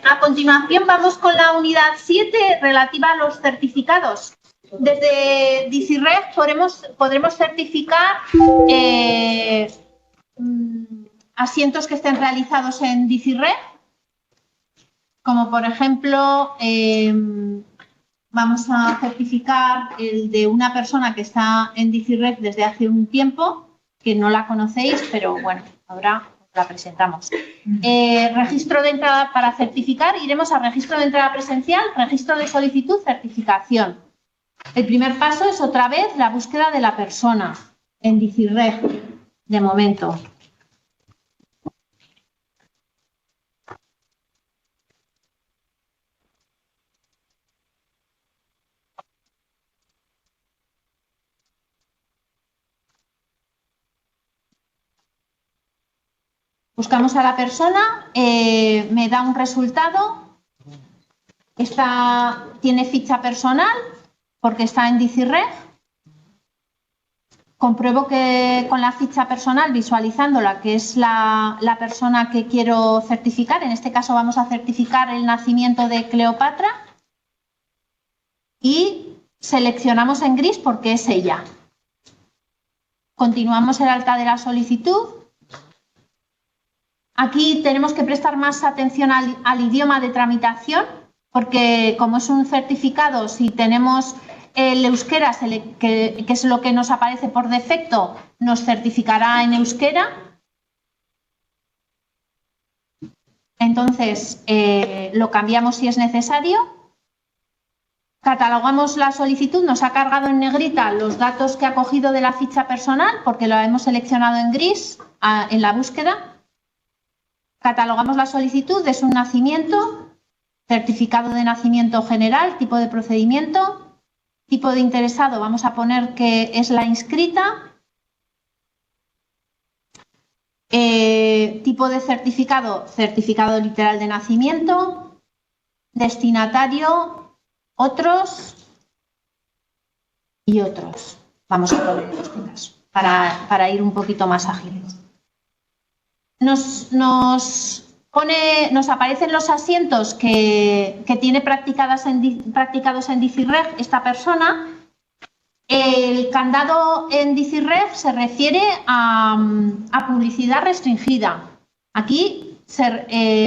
A continuación vamos con la unidad 7 relativa a los certificados. Desde DICIRREG podremos certificar asientos que estén realizados en DICIRREG, como por ejemplo vamos a certificar el de una persona que está en DICIRREG desde hace un tiempo, que no la conocéis, pero bueno, ahora la presentamos. Registro de entrada para certificar, iremos a registro de entrada presencial, registro de solicitud, certificación. El primer paso es otra vez la búsqueda de la persona en DICIRREG, de momento. Buscamos a la persona, me da un resultado, tiene ficha personal porque está en DICIRREG. Compruebo que con la ficha personal, visualizándola, que es la persona que quiero certificar, en este caso vamos a certificar el nacimiento de Cleopatra y seleccionamos en gris porque es ella. Continuamos el alta de la solicitud. Aquí tenemos que prestar más atención al idioma de tramitación, porque como es un certificado, si tenemos el euskera, que es lo que nos aparece por defecto, nos certificará en euskera. Entonces, lo cambiamos si es necesario. Catalogamos la solicitud, nos ha cargado en negrita los datos que ha cogido de la ficha personal, porque lo hemos seleccionado en gris en la búsqueda. Catalogamos la solicitud, es un nacimiento, certificado de nacimiento general, tipo de procedimiento, tipo de interesado, vamos a poner que es la inscrita, tipo de certificado, certificado literal de nacimiento, destinatario, otros y otros. Vamos a poner en este caso, para ir un poquito más ágiles. Nos aparecen los asientos que tiene practicados en DICIRREG esta persona. El candado en DICIRREG se refiere a publicidad restringida. Aquí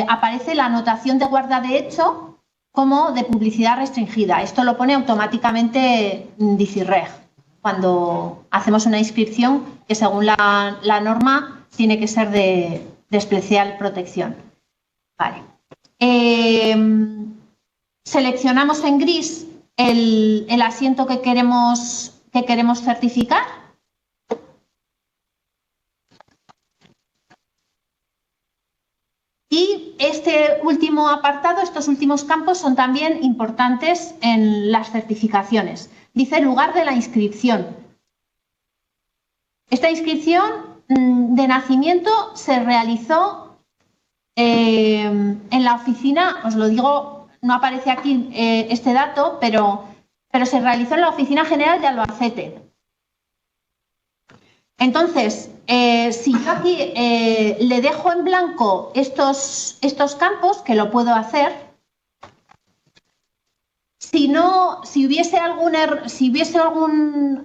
aparece la anotación de guarda de hecho como de publicidad restringida. Esto lo pone automáticamente DICIRREG cuando hacemos una inscripción que según la norma tiene que ser de especial protección. Vale. Seleccionamos en gris el asiento que queremos certificar. Y este último apartado, estos últimos campos son también importantes en las certificaciones. Dice lugar de la inscripción. Esta inscripción de nacimiento se realizó en la oficina, os lo digo, no aparece aquí este dato, pero se realizó en la Oficina General de Albacete. Entonces, si yo aquí le dejo en blanco estos campos, que lo puedo hacer, si hubiese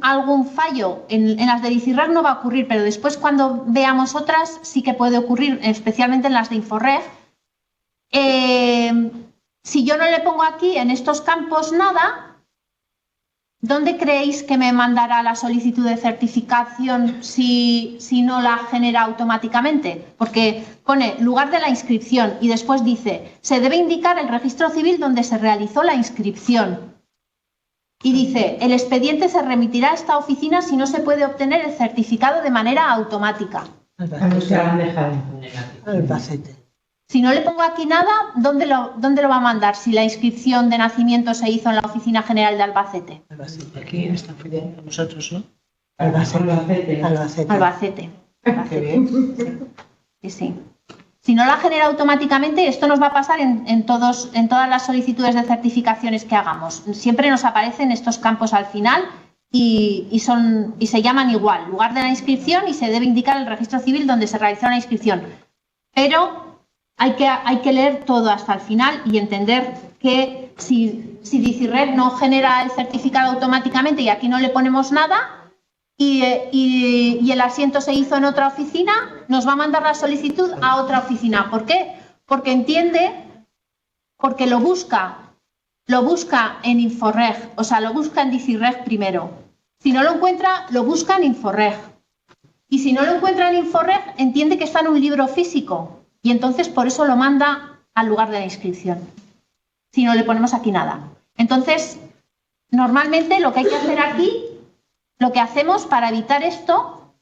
algún fallo en las de DICIRREG no va a ocurrir, pero después cuando veamos otras sí que puede ocurrir, especialmente en las de InfoReg. Si yo no le pongo aquí en estos campos nada, ¿dónde creéis que me mandará la solicitud de certificación si no la genera automáticamente? Porque pone lugar de la inscripción y después dice, se debe indicar el registro civil donde se realizó la inscripción. Y dice, el expediente se remitirá a esta oficina si no se puede obtener el certificado de manera automática. Albacete. Si no le pongo aquí nada, ¿dónde lo va a mandar? Si la inscripción de nacimiento se hizo en la Oficina General de Albacete. Albacete, aquí está pidiendo nosotros, ¿no? Albacete. Albacete. Qué bien. Sí. Si no la genera automáticamente, esto nos va a pasar en todas las solicitudes de certificaciones que hagamos. Siempre nos aparecen estos campos al final y se llaman igual. Lugar de la inscripción y se debe indicar el registro civil donde se realizó la inscripción. Pero hay que leer todo hasta el final y entender que si DICIRREG no genera el certificado automáticamente y aquí no le ponemos nada y el asiento se hizo en otra oficina, nos va a mandar la solicitud a otra oficina. ¿Por qué? Porque entiende, porque lo busca en Inforreg, o sea, lo busca en DICIRREG primero. Si no lo encuentra, lo busca en Inforreg. Y si no lo encuentra en Inforreg, entiende que está en un libro físico y entonces por eso lo manda al lugar de la inscripción. Si no le ponemos aquí nada. Entonces, normalmente lo que hay que hacer aquí, lo que hacemos para evitar esto,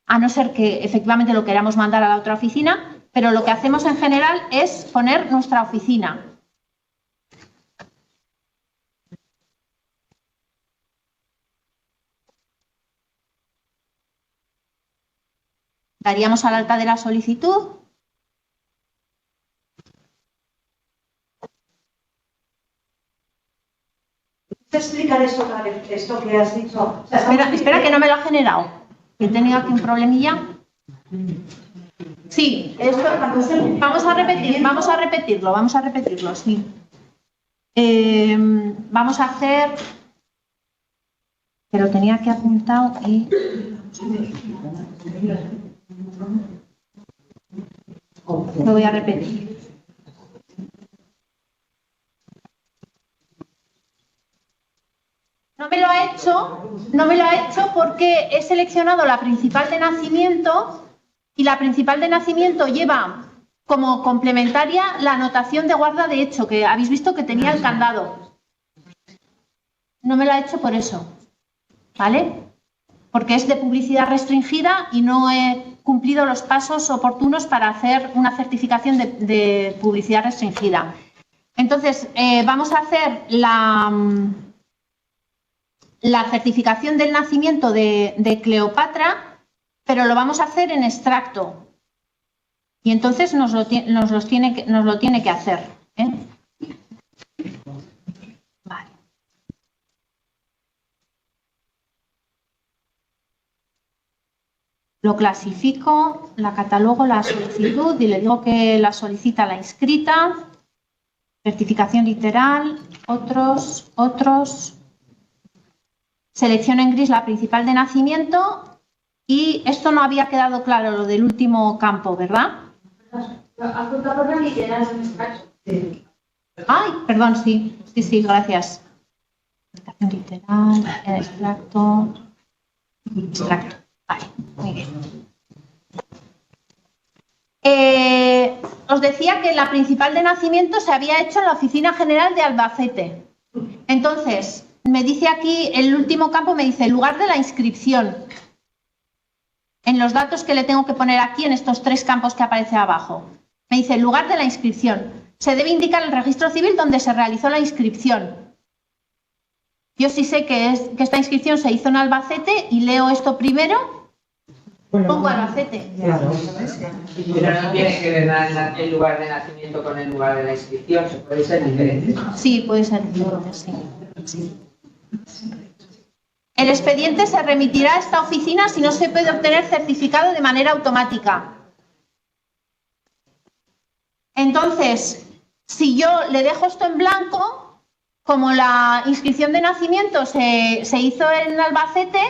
a no ser que efectivamente lo queramos mandar a la otra oficina, pero lo que hacemos en general es poner nuestra oficina. Daríamos al alta de la solicitud. ¿Puedes explicar esto que has dicho? O sea, Espera, que no me lo ha generado. Que tenía aquí un problemilla. Sí, esto, vamos a repetirlo, sí. Vamos a hacer, que lo tenía aquí apuntado y... Lo voy a repetir. No me lo ha hecho porque he seleccionado la principal de nacimiento y la principal de nacimiento lleva como complementaria la anotación de guarda de hecho, que habéis visto que tenía el candado. No me lo ha hecho por eso, ¿vale? Porque es de publicidad restringida y no he cumplido los pasos oportunos para hacer una certificación de publicidad restringida. Entonces, vamos a hacer la certificación del nacimiento de Cleopatra, pero lo vamos a hacer en extracto. Y entonces nos lo tiene que hacer, ¿eh? Vale. Lo clasifico, la catalogo, la solicitud y le digo que la solicita la inscrita. Certificación literal, otros. Selecciono en gris la principal de nacimiento y esto no había quedado claro, lo del último campo, ¿verdad? Ay, perdón, sí, gracias. Certificación literal, extracto. Vale, muy bien. Os decía que la principal de nacimiento se había hecho en la Oficina General de Albacete. Entonces, me dice aquí, el último campo me dice el lugar de la inscripción. En los datos que le tengo que poner aquí, en estos 3 campos que aparece abajo. Me dice el lugar de la inscripción. Se debe indicar el registro civil donde se realizó la inscripción. Yo sí sé que esta inscripción se hizo en Albacete y leo esto primero. Pongo Albacete. Claro. Pero no tiene que ver el lugar de nacimiento con el lugar de la inscripción, se puede ser diferente. Sí, puede ser diferente, sí. El expediente se remitirá a esta oficina si no se puede obtener certificado de manera automática. Entonces, si yo le dejo esto en blanco, como la inscripción de nacimiento se hizo en Albacete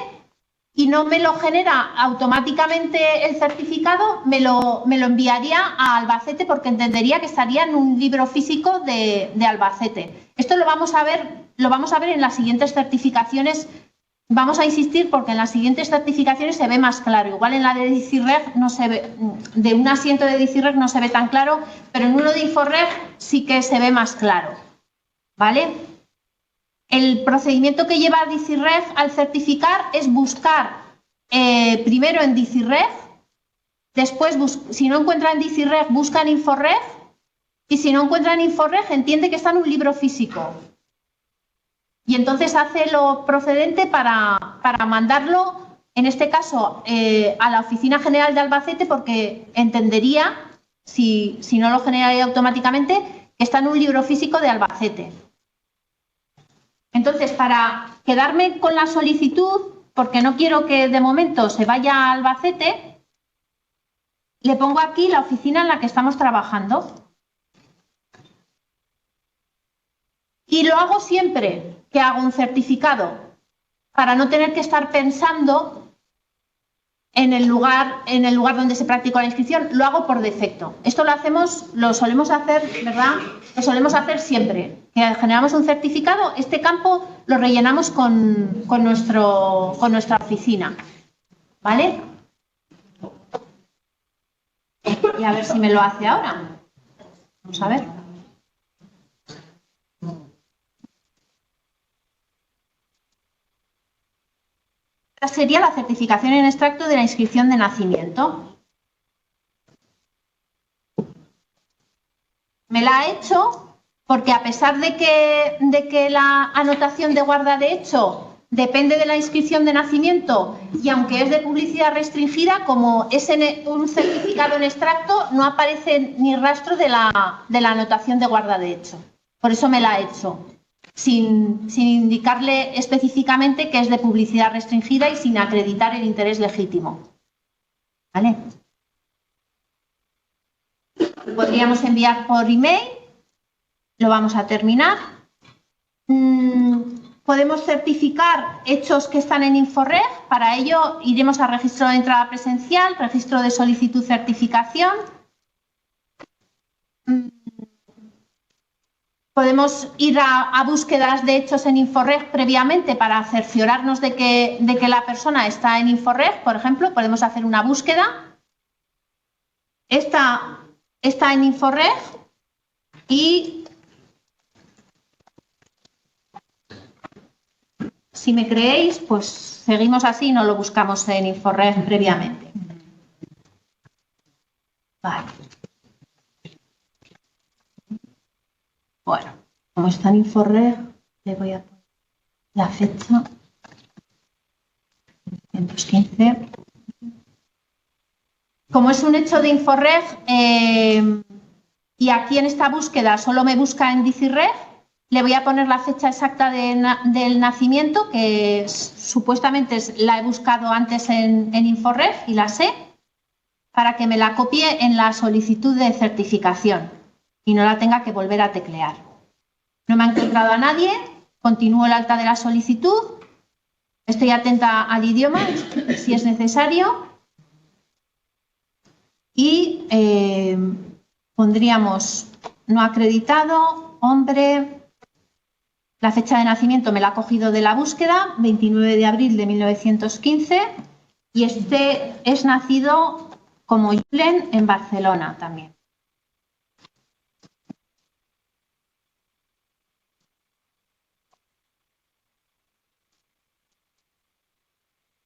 y no me lo genera automáticamente el certificado, me lo enviaría a Albacete porque entendería que estaría en un libro físico de Albacete. Esto lo vamos a ver en las siguientes certificaciones. Vamos a insistir porque en las siguientes certificaciones se ve más claro. Igual en la de DICIRREG no se ve, de un asiento de DICIRREG no se ve tan claro, pero en uno de Inforreg sí que se ve más claro. ¿Vale? El procedimiento que lleva DICIRREG al certificar es buscar primero en DICIRREG, después, si no encuentra en DICIRREG, busca en Inforreg, y si no encuentra en Inforreg, entiende que está en un libro físico. Y entonces hace lo procedente para mandarlo, en este caso, a la Oficina General de Albacete, porque entendería, si no lo generaría automáticamente, que está en un libro físico de Albacete. Entonces, para quedarme con la solicitud, porque no quiero que de momento se vaya a Albacete, le pongo aquí la oficina en la que estamos trabajando. Y lo hago siempre que hago un certificado, para no tener que estar pensando en el lugar donde se practicó la inscripción. Lo hago por defecto. Esto lo solemos hacer, ¿verdad? Lo solemos hacer siempre. Que generamos un certificado, este campo lo rellenamos con nuestra oficina. ¿Vale? Y a ver si me lo hace ahora. Vamos a ver. Esta sería la certificación en extracto de la inscripción de nacimiento. Me la ha hecho porque, a pesar de que la anotación de guarda de hecho depende de la inscripción de nacimiento, y aunque es de publicidad restringida, como es un certificado en extracto, no aparece ni rastro de la anotación de guarda de hecho. Por eso me la ha hecho, sin indicarle específicamente que es de publicidad restringida y sin acreditar el interés legítimo. ¿Vale? Podríamos enviar por email. Lo vamos a terminar. Podemos certificar hechos que están en Inforreg. Para ello iremos a registro de entrada presencial, registro de solicitud certificación. Podemos ir a búsquedas de hechos en Inforreg previamente para cerciorarnos de que la persona está en Inforreg. Por ejemplo, podemos hacer una búsqueda. Esta está en Inforreg y, si me creéis, pues seguimos así y no lo buscamos en Inforreg previamente. Vale. Bueno, como está en Inforreg, le voy a poner la fecha 215. Como es un hecho de Inforreg y aquí en esta búsqueda solo me busca en Dicirreg, le voy a poner la fecha exacta del nacimiento, que supuestamente la he buscado antes en Inforreg y la sé, para que me la copie en la solicitud de certificación y no la tenga que volver a teclear. No me ha encontrado a nadie, continúo el alta de la solicitud, estoy atenta al idioma si es necesario y pondríamos no acreditado, hombre, la fecha de nacimiento me la ha cogido de la búsqueda, 29 de abril de 1915, y este es nacido como Julen en Barcelona también.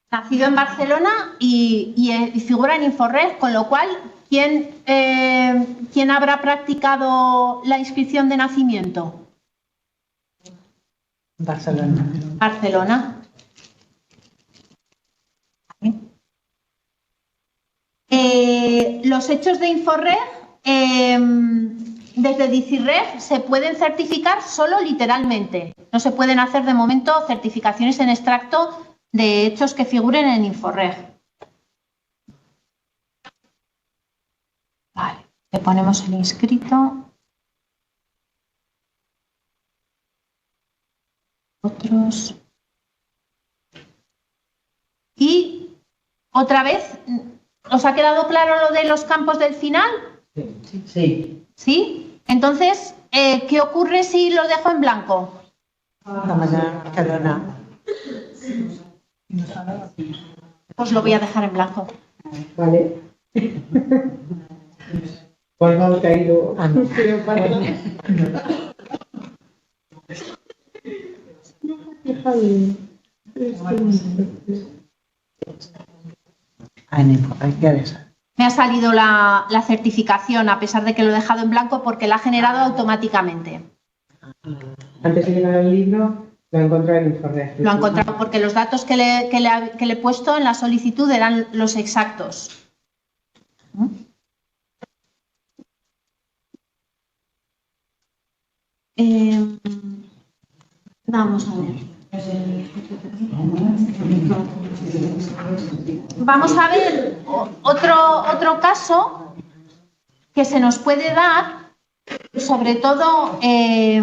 Nacido en Barcelona y figura en Inforreg, con lo cual, ¿quién habrá practicado la inscripción de nacimiento? Barcelona. Barcelona. Los hechos de Inforreg, desde Dicirreg, se pueden certificar solo literalmente. No se pueden hacer de momento certificaciones en extracto de hechos que figuren en Inforreg. Vale, le ponemos el inscrito. Otros. Y otra vez, ¿os ha quedado claro lo de los campos del final? Sí. ¿Sí? Entonces, ¿qué ocurre si lo dejo en blanco? Barcelona. Pues lo voy a dejar en blanco. Vale. Pues no ha caído. Me ha salido la certificación, a pesar de que lo he dejado en blanco, porque la ha generado automáticamente. Antes de llegar al libro, lo he encontrado en Inforreg. Lo ha encontrado porque los datos que le he puesto en la solicitud eran los exactos. Vamos a ver. Vamos a ver otro caso que se nos puede dar, sobre todo, se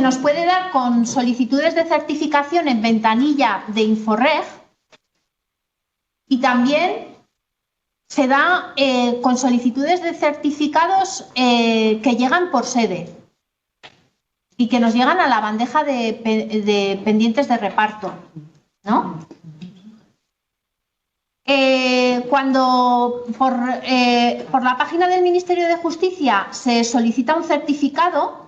nos puede dar con solicitudes de certificación en ventanilla de Inforreg y también se da con solicitudes de certificados que llegan por sede y que nos llegan a la bandeja de pendientes de reparto, ¿no? Cuando por la página del Ministerio de Justicia se solicita un certificado,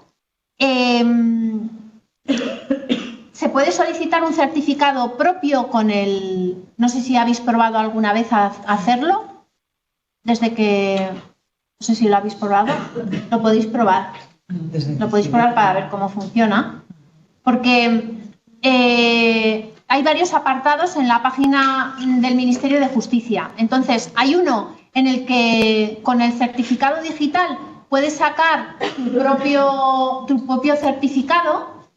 se puede solicitar un certificado propio con el... No sé si habéis probado alguna vez a hacerlo, desde que... No sé si lo habéis probado, lo podéis probar. Lo podéis probar para ver cómo funciona, porque hay varios apartados en la página del Ministerio de Justicia. Entonces, hay uno en el que con el certificado digital puedes sacar tu propio certificado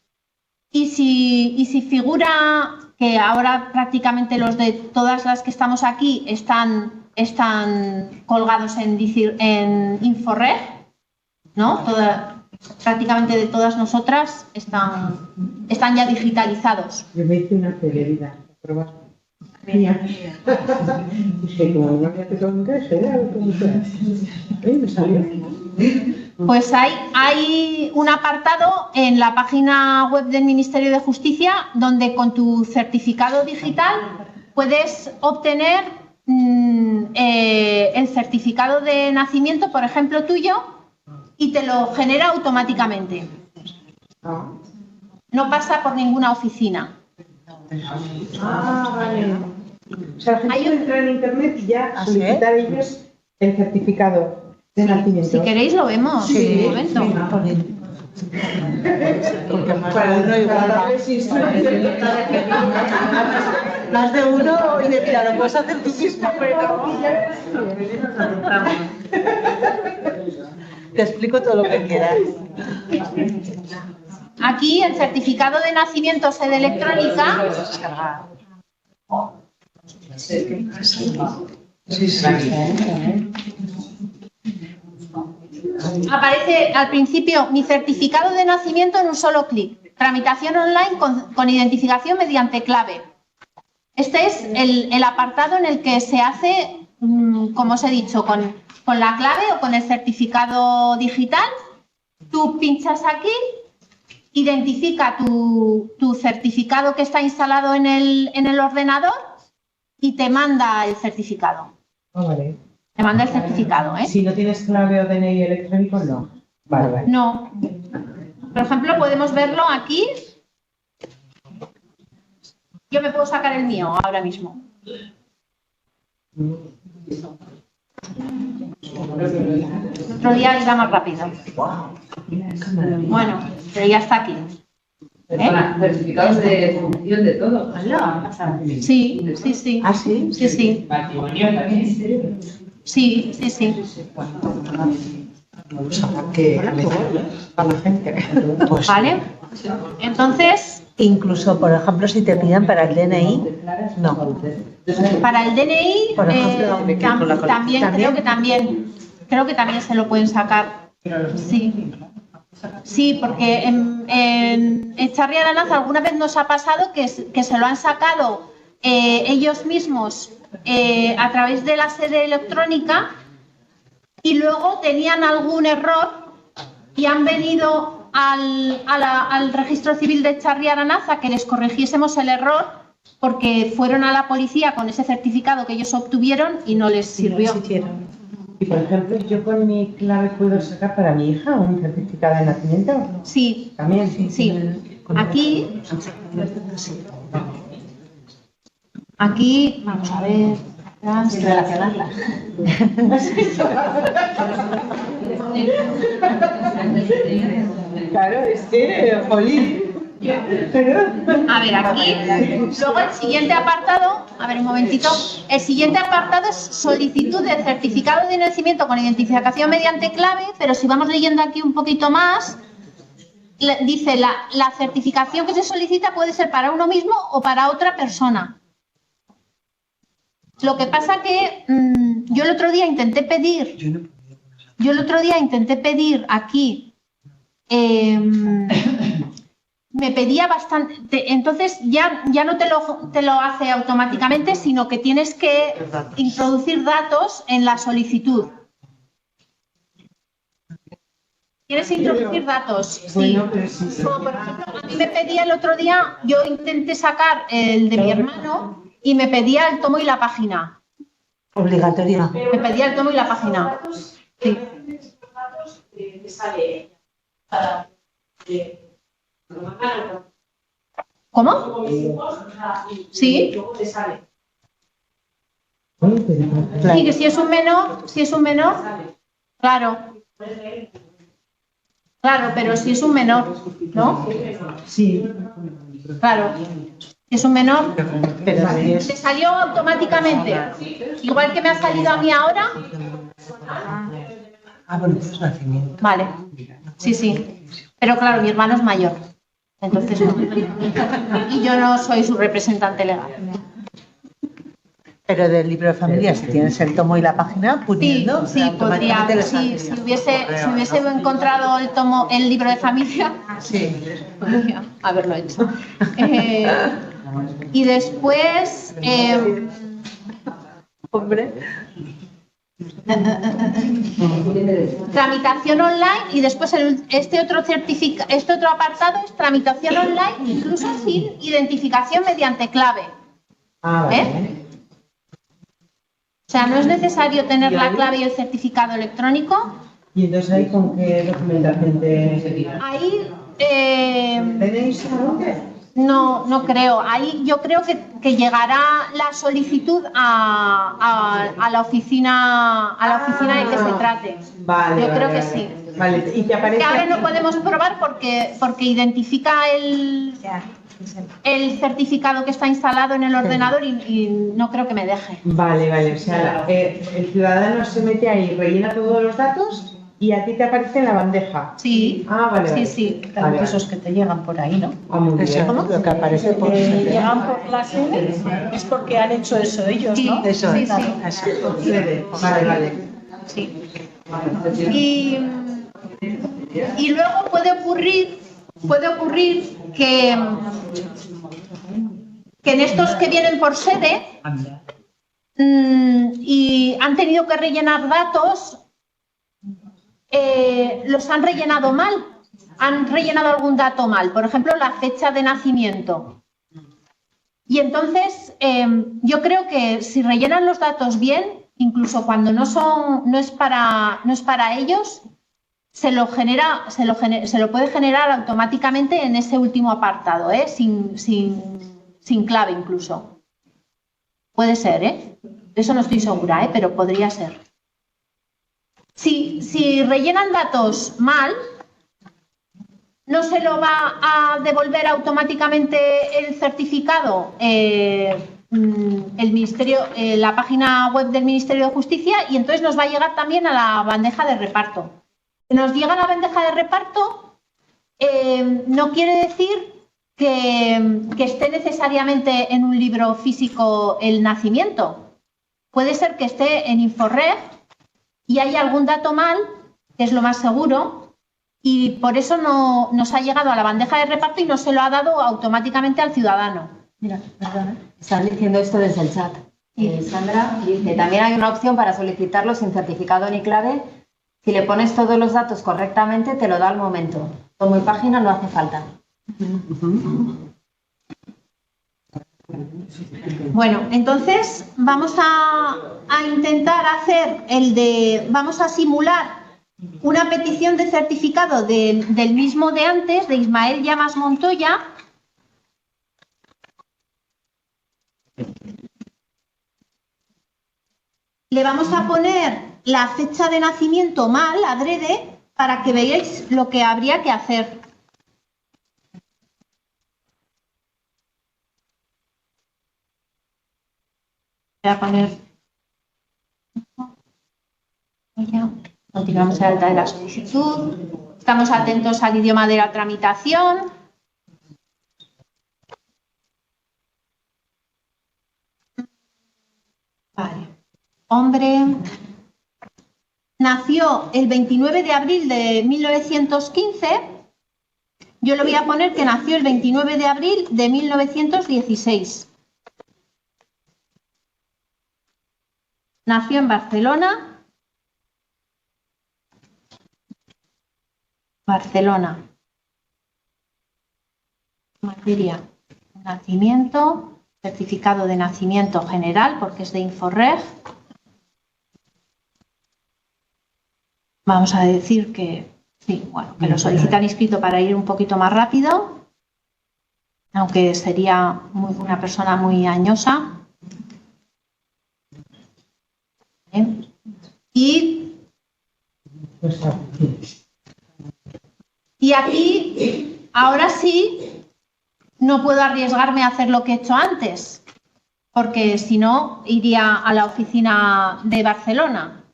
y si figura que ahora prácticamente los de todas las que estamos aquí están colgados en Inforreg, ¿no? Prácticamente de todas nosotras están ya digitalizados. Yo me hice una celeridad, ¿probas? Mía. Dije, como no había que contar, será algo como sea. Me salió. Pues hay un apartado en la página web del Ministerio de Justicia donde con tu certificado digital puedes obtener el certificado de nacimiento, por ejemplo, tuyo, y te lo genera automáticamente. No pasa por ninguna oficina. Vale. O sea, la gente puede entrar en internet y ya solicitar ellos el certificado de nacimiento. Si queréis lo vemos en un momento. Porque más de uno y de mira, lo puedes hacer tú mismo, pero te explico todo lo que quieras. Aquí el certificado de nacimiento sede electrónica aparece al principio mi certificado de nacimiento en un solo clic. Tramitación online con identificación mediante clave. Este es el apartado en el que se hace, como os he dicho, con la clave o con el certificado digital. Tú pinchas aquí, identifica tu certificado que está instalado en el ordenador y te manda el certificado. Vale. Te manda el certificado, ¿eh? Si no tienes clave o DNI electrónico, no. Vale. No. Por ejemplo, podemos verlo aquí. Yo me puedo sacar el mío ahora mismo. Otro día irá más rápido. Bueno, pero ya está aquí. Certificados de función de todo. Sí, sí, sí. ¿Ah, sí? Sí, sí. Patrimonio también. Sí, sí, sí. Para la gente. Pues, ¿Vale? Entonces, incluso, por ejemplo, si te piden para el DNI, no. para el DNI, Por ejemplo, también creo que también se lo pueden sacar. Sí. Sí, porque en Txarri Aranaz alguna vez nos ha pasado que se lo han sacado ellos mismos a través de la sede electrónica y luego tenían algún error y han venido al registro civil de Txarri Aranaz a que les corrigiésemos el error porque fueron a la policía con ese certificado que ellos obtuvieron y no les sirvió. Y por ejemplo, yo con mi clave puedo sacar para mi hija un certificado de nacimiento. Sí. También. Sí. Aquí, vamos a ver. Relacionarla. Claro, es que, jolín. A ver, aquí. Luego el siguiente apartado, a ver un momentito. El siguiente apartado es solicitud de certificado de nacimiento con identificación mediante clave, pero si vamos leyendo aquí un poquito más, dice la certificación que se solicita puede ser para uno mismo o para otra persona. Lo que pasa que yo el otro día intenté pedir aquí, me pedía bastante, entonces ya no te lo hace automáticamente, sino que tienes que introducir datos en la solicitud. ¿Quieres introducir datos? Sí. Como por ejemplo, a mí me pedía el otro día, yo intenté sacar el de mi hermano y me pedía el tomo y la página. Obligatoria. Me pedía el tomo y la página. Sí. ¿Cómo? Sí. Sí, que si es un menor, claro. Claro, pero si es un menor, ¿no? Sí. Claro. Si es un menor, Pero si es... se salió automáticamente. Igual que me ha salido a mí ahora. bueno, pues nacimiento. Vale. Sí. Pero claro, mi hermano es mayor. Entonces no. Y yo no soy su representante legal. Pero del libro de familia, si tienes el tomo y la página, poniendo, Sí, podría. Sí, si hubiese encontrado el libro de familia, sí, podría haberlo hecho. Y después, hombre, tramitación online y después este otro apartado es tramitación online, incluso sin identificación mediante clave. Vale. O sea, no es necesario tener la clave y el certificado electrónico. ¿Y entonces ahí con qué documentación te...? Ahí, ¿Tenéis algo? no creo. Ahí yo creo que llegará la solicitud a la oficina de que se trate. Vale. Yo creo que sí. Vale, y te aparece... Que ahora no podemos probar porque identifica el certificado que está instalado en el ordenador y no creo que me deje. Vale, o sea, el ciudadano se mete ahí, rellena todos los datos y a ti te aparece en la bandeja. Sí. Vale. Sí. claro, esos que te llegan por ahí, ¿no? Muy bien. Eso, ¿cómo? Lo que aparece por... llegan por la sede, es porque han hecho eso ellos, Sí, ¿no? Eso sí, es. sí. Eso. Vale. Sí. Y luego puede ocurrir que en estos que vienen por sede y han tenido que rellenar datos, los han rellenado mal, han rellenado algún dato mal, por ejemplo la fecha de nacimiento. Y entonces yo creo que si rellenan los datos bien, incluso cuando no es para ellos, se lo puede generar automáticamente en ese último apartado, sin clave incluso. Puede ser, eso no estoy segura, pero podría ser. Si rellenan datos mal, no se lo va a devolver automáticamente el certificado el Ministerio, la página web del Ministerio de Justicia, y entonces nos va a llegar también a la bandeja de reparto. Nos llega a la bandeja de reparto, no quiere decir que esté necesariamente en un libro físico el nacimiento. Puede ser que esté en Inforreg y hay algún dato mal, que es lo más seguro, y por eso no nos ha llegado a la bandeja de reparto y no se lo ha dado automáticamente al ciudadano. Mira, perdona, están diciendo esto desde el chat. Sandra dice, también hay una opción para solicitarlo sin certificado ni clave. Si le pones todos los datos correctamente, te lo da al momento. Tomo y página no hace falta. Bueno, entonces vamos a intentar hacer vamos a simular una petición de certificado del mismo de antes, de Ismael Llamas Montoya. Le vamos a poner la fecha de nacimiento mal, adrede, para que veáis lo que habría que hacer. Voy a poner... Continuamos el alta de la solicitud. Estamos atentos al idioma de la tramitación. Vale. Hombre. Nació el 29 de abril de 1915. Yo le voy a poner que nació el 29 de abril de 1916. Nació en Barcelona. Barcelona. Materia. Nacimiento. Certificado de nacimiento general, porque es de Inforreg. Vamos a decir que sí, bueno, que lo solicitan inscrito para ir un poquito más rápido, aunque sería una persona muy añosa. Y aquí, ahora sí, no puedo arriesgarme a hacer lo que he hecho antes, porque si no, iría a la oficina de Barcelona.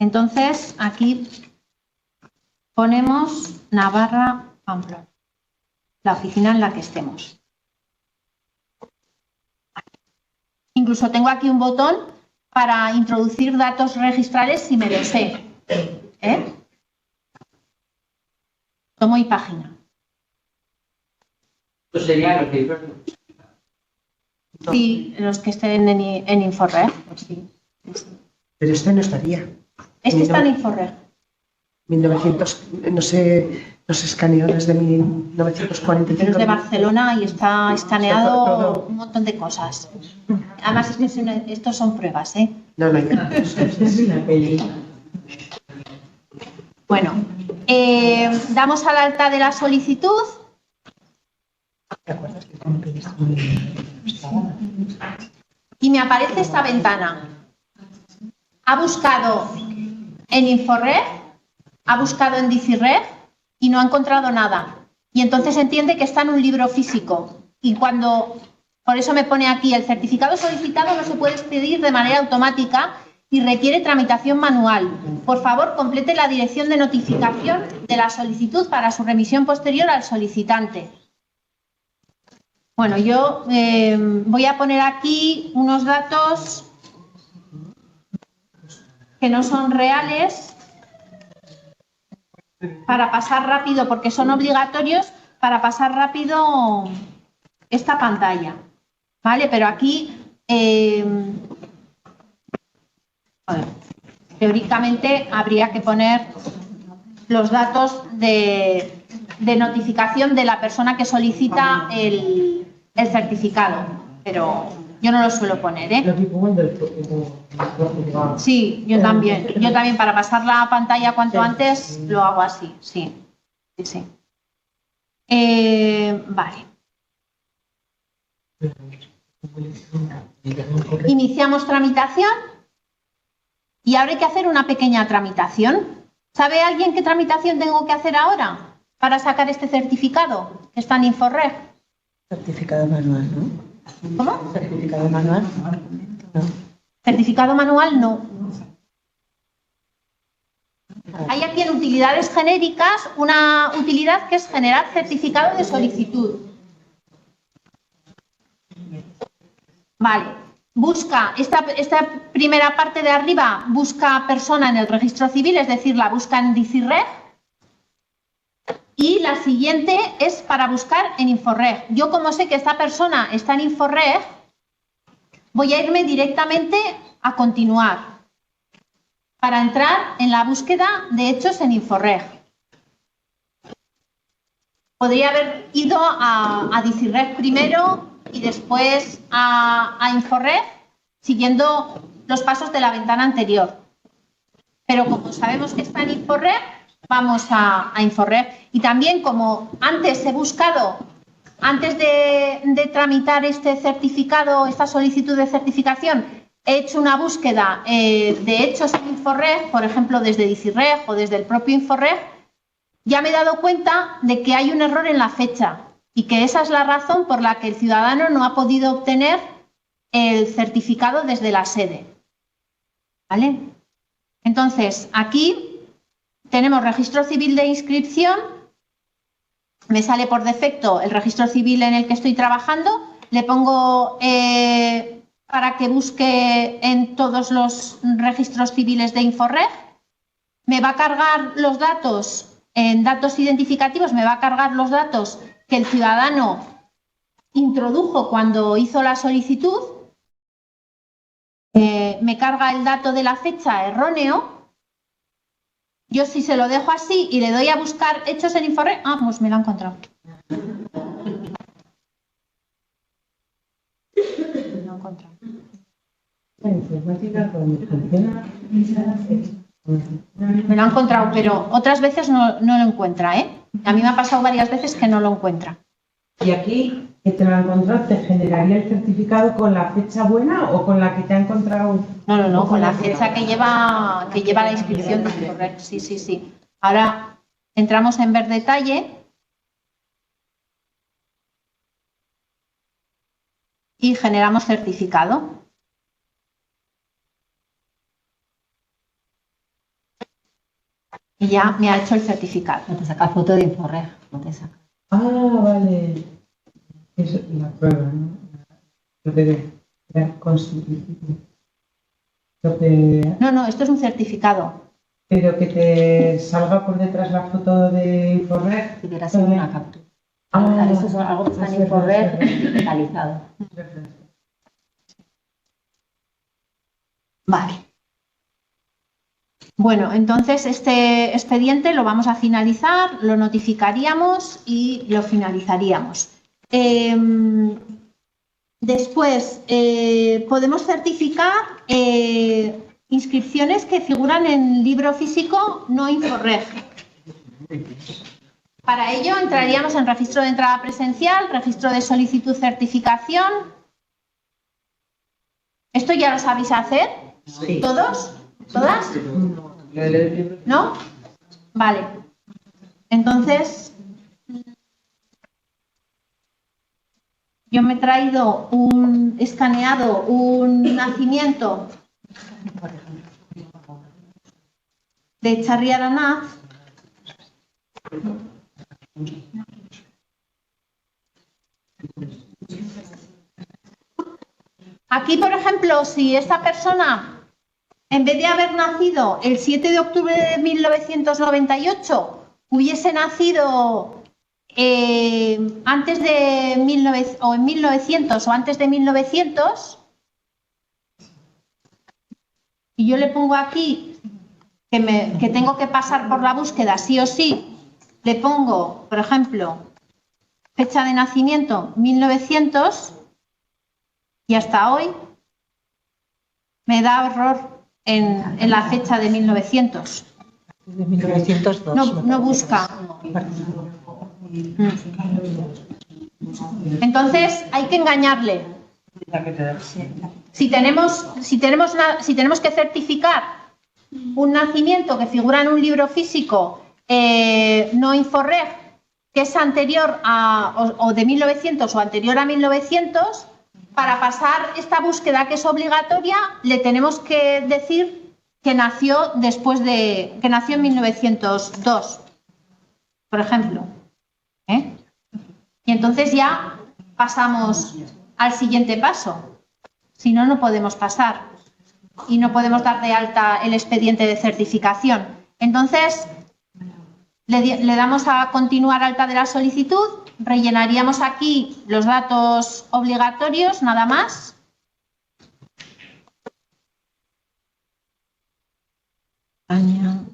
Entonces, aquí ponemos Navarra, Pamplona, la oficina en la que estemos. Incluso tengo aquí un botón para introducir datos registrales si me lo sé. Tomo y página. Pues serían los libros. Sí, los que estén en Inforreg. Pues sí. Pero este no estaría. Este está en Inforreg. 1900, no sé, los escaneadores de 1945. Pero es de Barcelona y está escaneado un montón de cosas. Además, es que estos son pruebas, ¿eh? No, ya. Bueno, damos al alta de la solicitud. ¿Te acuerdas que como pediste Y me aparece esta ventana. Ha buscado en Inforreg, ha buscado en Dicirreg y no ha encontrado nada. Y entonces entiende que está en un libro físico. Y por eso me pone aquí, el certificado solicitado no se puede expedir de manera automática y requiere tramitación manual. Por favor, complete la dirección de notificación de la solicitud para su remisión posterior al solicitante. Bueno, yo voy a poner aquí unos datos que no son reales para pasar rápido, porque son obligatorios para pasar rápido esta pantalla, ¿vale? Pero aquí, teóricamente, habría que poner los datos de notificación de la persona que solicita el certificado, pero yo no lo suelo poner, ¿eh? Sí, yo también. Yo también, para pasar la pantalla cuanto antes, lo hago así, sí. Sí. Vale. Iniciamos tramitación y ahora hay que hacer una pequeña tramitación. ¿Sabe alguien qué tramitación tengo que hacer ahora para sacar este certificado que está en Inforreg? Certificado manual, ¿no? ¿Cómo? Certificado manual. No. Certificado manual no. Hay aquí en utilidades genéricas una utilidad que es generar certificado de solicitud. Vale. Busca, esta primera parte de arriba busca persona en el registro civil, es decir, la busca en Dicirreg. Y la siguiente es para buscar en Inforreg. Yo, como sé que esta persona está en Inforreg, voy a irme directamente a continuar para entrar en la búsqueda de hechos en Inforreg. Podría haber ido a Dicirreg primero y después a Inforreg, siguiendo los pasos de la ventana anterior. Pero como sabemos que está en Inforreg, vamos a Inforreg. Y también, como antes he buscado, antes de tramitar este certificado, esta solicitud de certificación, he hecho una búsqueda de hechos en Inforreg, por ejemplo, desde Dicirreg o desde el propio Inforreg, ya me he dado cuenta de que hay un error en la fecha y que esa es la razón por la que el ciudadano no ha podido obtener el certificado desde la sede. ¿Vale? Entonces, aquí tenemos registro civil de inscripción, me sale por defecto el registro civil en el que estoy trabajando, le pongo para que busque en todos los registros civiles de Inforreg, me va a cargar los datos, en datos identificativos me va a cargar los datos que el ciudadano introdujo cuando hizo la solicitud, me carga el dato de la fecha erróneo. Yo si se lo dejo así y le doy a buscar hechos en Inforreg, pues me lo ha encontrado. Me lo ha encontrado. La informática cuando funciona. Me lo ha encontrado, pero otras veces no lo encuentra, ¿eh? A mí me ha pasado varias veces que no lo encuentra. Y aquí, que te lo ha encontrado, ¿te generaría el certificado con la fecha buena o con la que te ha encontrado? No, con la fecha que lleva la inscripción de Inforreg. Sí. Ahora entramos en ver detalle y generamos certificado. Y ya me ha hecho el certificado. No te saca foto de Inforreg, no te saca. Vale. Es la prueba, ¿no? No, esto es un certificado. Pero que te salga por detrás la foto de Inforreg. Si hubiera sido una captura. Eso es algo que está en Inforreg digitalizado. Vale. Bueno, entonces este expediente lo vamos a finalizar, lo notificaríamos y lo finalizaríamos. Después, podemos certificar inscripciones que figuran en libro físico no Inforreg. Para ello entraríamos en registro de entrada presencial, registro de solicitud certificación. ¿Esto ya lo sabéis hacer? Sí. ¿Todos? ¿Todas? ¿No? Vale. Entonces, yo me he traído escaneado un nacimiento de Txarri Aranaz. Aquí, por ejemplo, si esta persona, en vez de haber nacido el 7 de octubre de 1998, hubiese nacido antes de 1900 o antes de 1900, y yo le pongo aquí que tengo que pasar por la búsqueda sí o sí, le pongo, por ejemplo, fecha de nacimiento 1900 y hasta hoy me da error en la fecha de 1900. De 1902. No busca. Entonces hay que engañarle. Si tenemos que certificar un nacimiento que figura en un libro físico no Inforreg, que es anterior o de 1900 o anterior a 1900, para pasar esta búsqueda que es obligatoria, le tenemos que decir que nació en 1902, por ejemplo. Y entonces ya pasamos al siguiente paso. Si no, no podemos pasar y no podemos dar de alta el expediente de certificación. Entonces, le damos a continuar alta de la solicitud, rellenaríamos aquí los datos obligatorios, nada más. Año.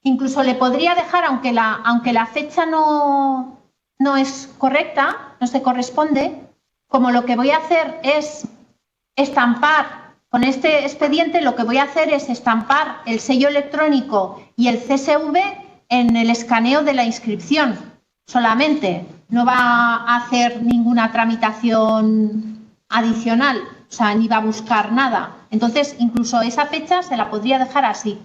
Incluso le podría dejar, aunque la fecha no es correcta, no se corresponde, como lo que voy a hacer es estampar, con este expediente lo que voy a hacer es estampar el sello electrónico y el CSV en el escaneo de la inscripción solamente. No va a hacer ninguna tramitación adicional, o sea, ni va a buscar nada. Entonces, incluso esa fecha se la podría dejar así.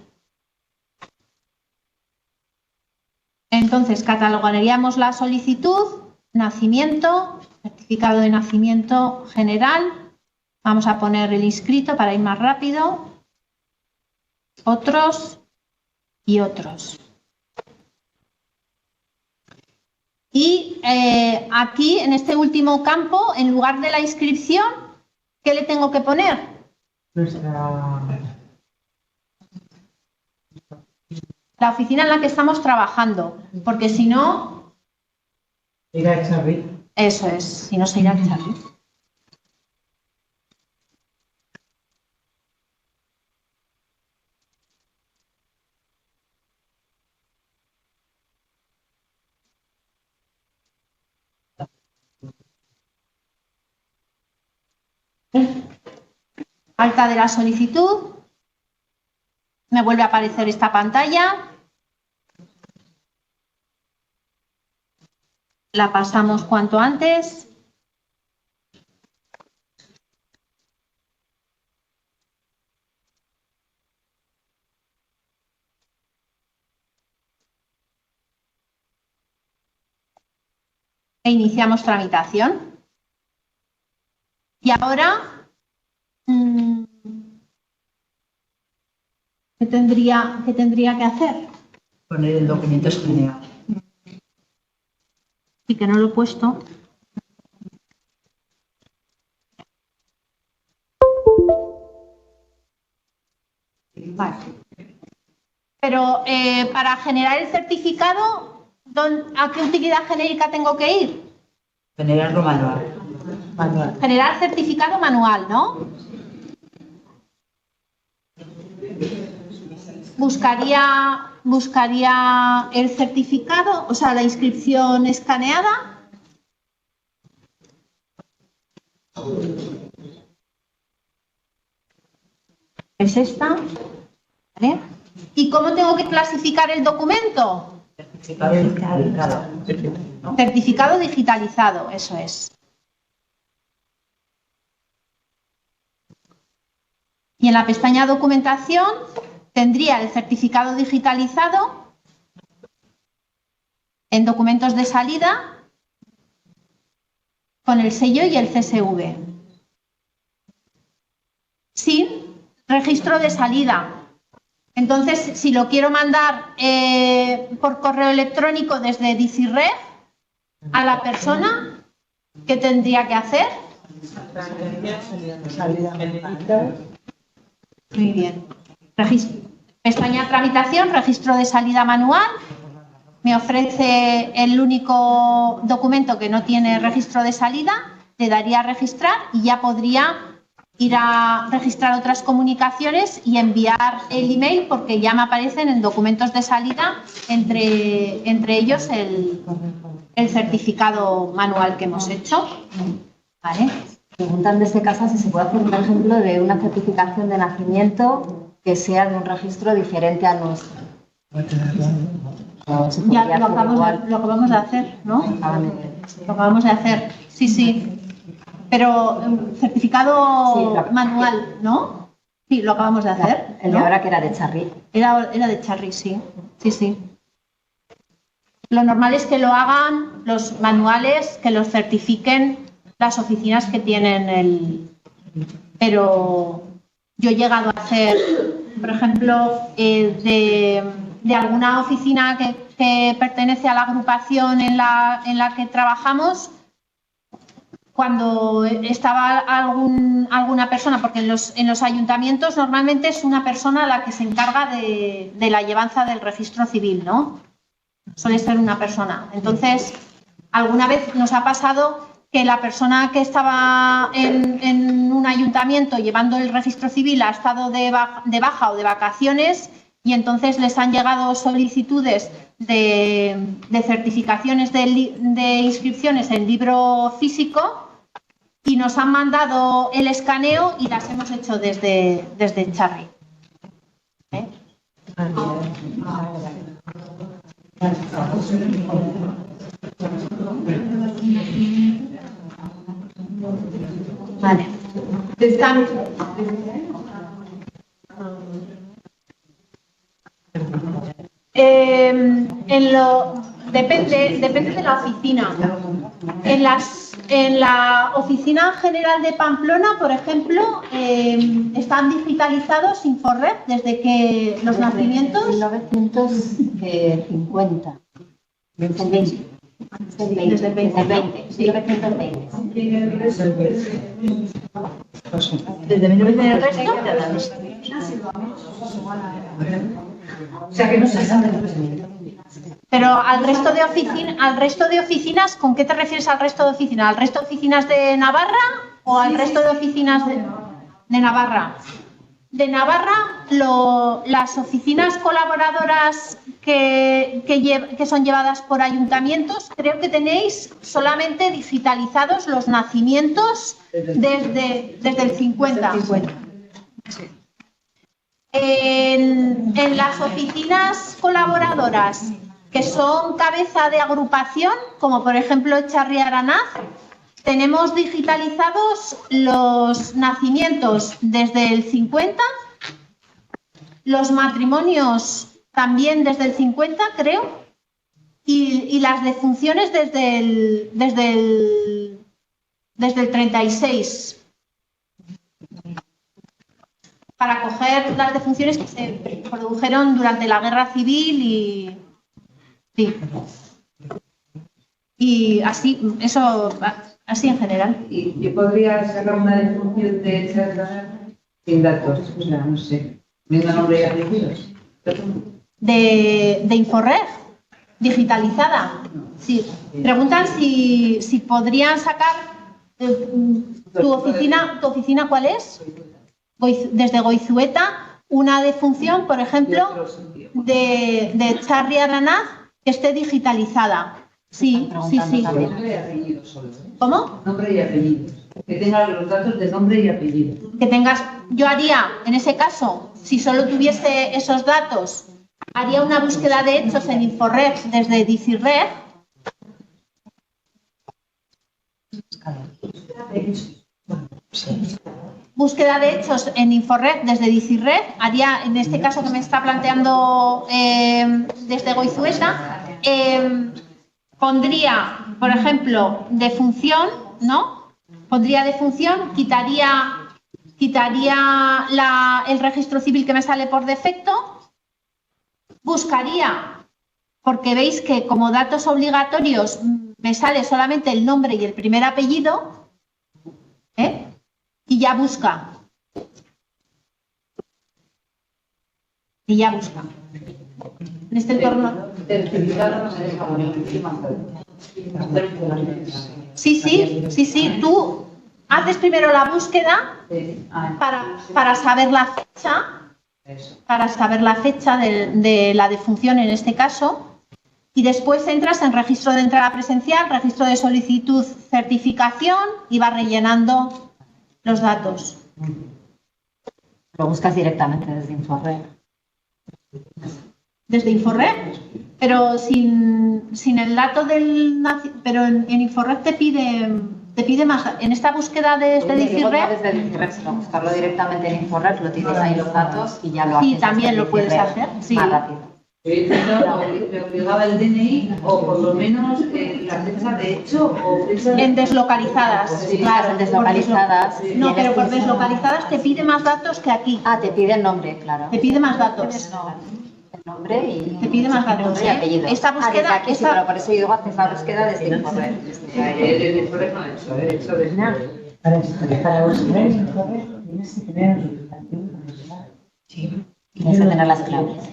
Entonces, catalogaríamos la solicitud, nacimiento, certificado de nacimiento general. Vamos a poner el inscrito para ir más rápido. Otros y otros. Y aquí, en este último campo, en lugar de la inscripción, ¿qué le tengo que poner? La oficina en la que estamos trabajando, porque si no... Ir a Echarri. Eso es, si no se irá a Echarri. Alta de la solicitud. Me vuelve a aparecer esta pantalla. La pasamos cuanto antes. E iniciamos tramitación. Y ahora... ¿Qué tendría que hacer? Poner el documento escaneado. Y que no lo he puesto. Vale. Pero para generar el certificado, ¿a qué utilidad genérica tengo que ir? Generarlo manual. Generar certificado manual, ¿no? Buscaría el certificado, o sea, la inscripción escaneada. Es esta. ¿Vale? ¿Y cómo tengo que clasificar el documento? Certificado digitalizado. Certificado digitalizado, eso es. Y en la pestaña Documentación tendría el certificado digitalizado en documentos de salida con el sello y el CSV. Sin registro de salida. Entonces, si lo quiero mandar por correo electrónico desde DICIRREG a la persona, ¿qué tendría que hacer? Muy bien. Pestaña Tramitación, registro de salida manual. Me ofrece el único documento que no tiene registro de salida. Le daría a registrar y ya podría ir a registrar otras comunicaciones y enviar el email porque ya me aparecen en documentos de salida, entre ellos el certificado manual que hemos hecho. ¿Vale? Preguntan desde casa si se puede hacer un ejemplo de una certificación de nacimiento que sea de un registro diferente a nuestro. Ya lo acabamos de hacer, ¿no? Lo acabamos de hacer, sí. Pero certificado manual, ¿no? Sí, lo acabamos de hacer. El de ahora que era de Echarri. Era de Echarri, sí. Lo normal es que lo hagan los manuales, que los certifiquen las oficinas que tienen pero yo he llegado a hacer, por ejemplo, de alguna oficina que pertenece a la agrupación en la que trabajamos, cuando estaba alguna persona, porque en los ayuntamientos normalmente es una persona la que se encarga de la llevanza del registro civil, ¿no? Suele ser una persona. Entonces, alguna vez nos ha pasado que la persona que estaba en un ayuntamiento llevando el registro civil ha estado de baja o de vacaciones y entonces les han llegado solicitudes de certificaciones de inscripciones en libro físico y nos han mandado el escaneo y las hemos hecho desde Echarri. Vale. Depende de la oficina. En la Oficina General de Pamplona, por ejemplo, están digitalizados Inforreg desde que los nacimientos... 1950. Desde el 20. Desde el 20. 1920. Desde 1930. O sea que no se sabe. Pero al resto de oficinas, ¿con qué te refieres al resto de oficinas? ¿Al resto de oficinas de Navarra o al resto de oficinas de Navarra? De Navarra, las oficinas colaboradoras que son llevadas por ayuntamientos, creo que tenéis solamente digitalizados los nacimientos desde el 50. En las oficinas colaboradoras que son cabeza de agrupación, como por ejemplo Echarri Aranaz, tenemos digitalizados los nacimientos desde el 50, los matrimonios también desde el 50, creo, y las defunciones desde el 36. Para coger las defunciones que se produjeron durante la Guerra Civil y... Sí. Y así, eso, así en general. ¿Y podría sacar una defunción de Echarri sin datos? O sea, no sé, mismo nombre y apellidos. De Inforreg, digitalizada. Sí. Preguntan si podrían sacar tu oficina, ¿cuál es? Desde Goizueta, una defunción, por ejemplo, de Echarri Aranaz, que esté digitalizada. Sí. Nombre y apellido solo. ¿Cómo? Nombre y apellido. Que tenga los datos de nombre y apellido. Yo haría, en ese caso, si solo tuviese esos datos, haría una búsqueda de hechos en Inforreg desde DICIRREG. Búsqueda de hechos en Inforreg desde DICIRREG. Haría, en este caso que me está planteando desde Goizueta, pondría, por ejemplo, defunción, ¿no? Pondría defunción, quitaría el registro civil que me sale por defecto, buscaría, porque veis que como datos obligatorios me sale solamente el nombre y el primer apellido, y ya busca. En este entorno. Sí, tú haces primero la búsqueda para saber la fecha, de la defunción en este caso, y después entras en registro de entrada presencial, registro de solicitud, certificación y vas rellenando los datos. Lo buscas directamente desde Inforreg. Desde Inforreg, pero sin el dato pero en Inforreg te pide más. En esta búsqueda desde DICIRREG. Desde DICIRREG, sino buscarlo directamente en Inforreg, lo tienes ahí los datos y ya lo haces. Sí, también lo puedes hacer. Sí. Más rápido. Le obligaba el DNI o por lo menos la fecha de hecho o fecha de... En deslocalizadas. Sí, claro, en deslocalizadas. No, pero por deslocalizadas te pide más datos que aquí. Ah, te pide el nombre, claro. Te pide más datos. El nombre y... Te pide más datos. Nombre y apellido. Esta búsqueda... Aquí, sí, pero por eso yo digo haces la búsqueda desde Inforreg. El Inforreg no he hecho de nada. Para buscar el Inforreg tienes que tener registración. Sí. Tienes que tener las claves.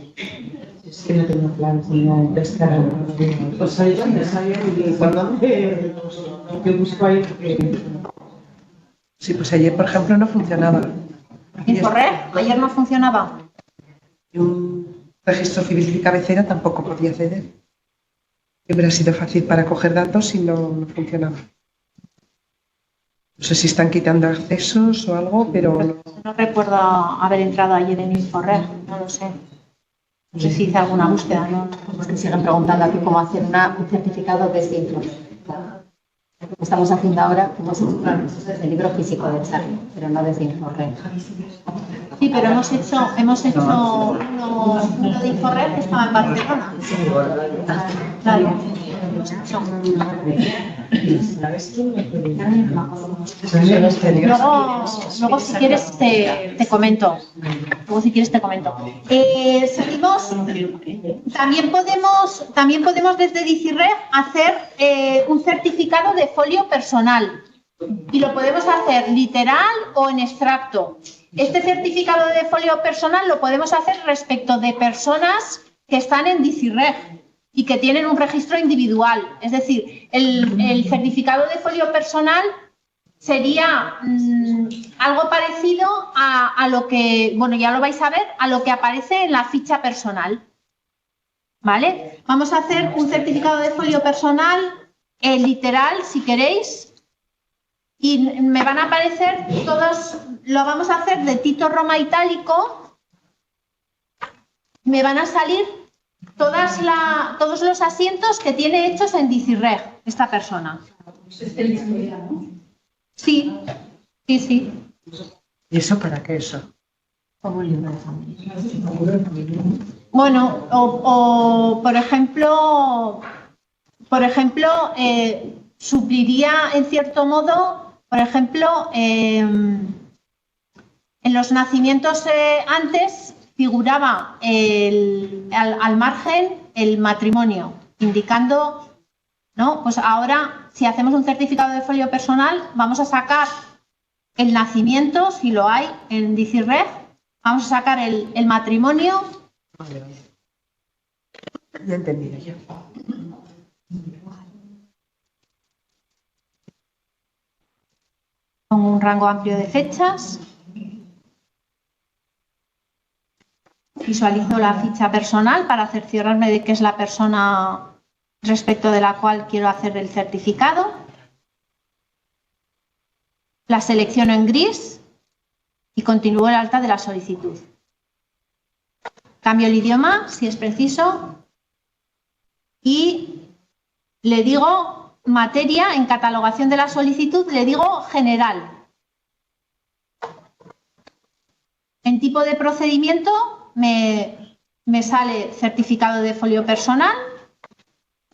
Es que no tengo claves ni nada, entonces claro. Pues ahí donde sale y cuando que busco ahí porque... Sí, pues ayer, por ejemplo, no funcionaba. Inforreg, ayer no funcionaba. Y un registro civil de cabecera tampoco podía acceder. Hubiera sido fácil para coger datos y no funcionaba. No sé si están quitando accesos o algo, pero... No recuerdo haber entrado ayer en Inforreg, no lo sé. No sé si hice alguna búsqueda, ¿no? Es que siguen preguntando aquí cómo hacer un certificado desde Inforreg. Estamos haciendo ahora, hemos hecho desde el libro físico de Echarri, pero no desde Inforreg. Sí, pero hemos hecho uno de Inforreg que estaba en Barcelona. Claro, hemos hecho. Luego si quieres te comento. Seguimos. También podemos desde DICIRREG hacer un certificado de folio personal. Y lo podemos hacer literal o en extracto. Este certificado de folio personal lo podemos hacer respecto de personas que están en DICIRREG y que tienen un registro individual. Es decir, el certificado de folio personal sería algo parecido a lo que, bueno, ya lo vais a ver, a lo que aparece en la ficha personal. ¿Vale? Vamos a hacer un certificado de folio personal literal, si queréis. Y me van a aparecer todos, lo vamos a hacer de Tito Roma itálico, me van a salir todos los asientos que tiene hechos en DICIRREG esta persona. Sí. ¿Y eso para qué eso? Como un libro de familia. Bueno, o por ejemplo, supliría en cierto modo. Por ejemplo, en los nacimientos antes figuraba al margen el matrimonio, indicando, ¿no? Pues ahora, si hacemos un certificado de folio personal, vamos a sacar el nacimiento, si lo hay en DICIRREG, vamos a sacar el matrimonio. Vale. Ya he entendido yo. Con un rango amplio de fechas. Visualizo la ficha personal para cerciorarme de que es la persona respecto de la cual quiero hacer el certificado. La selecciono en gris y continúo el alta de la solicitud. Cambio el idioma, si es preciso, y le digo materia, en catalogación de la solicitud, le digo general. En tipo de procedimiento me sale certificado de folio personal,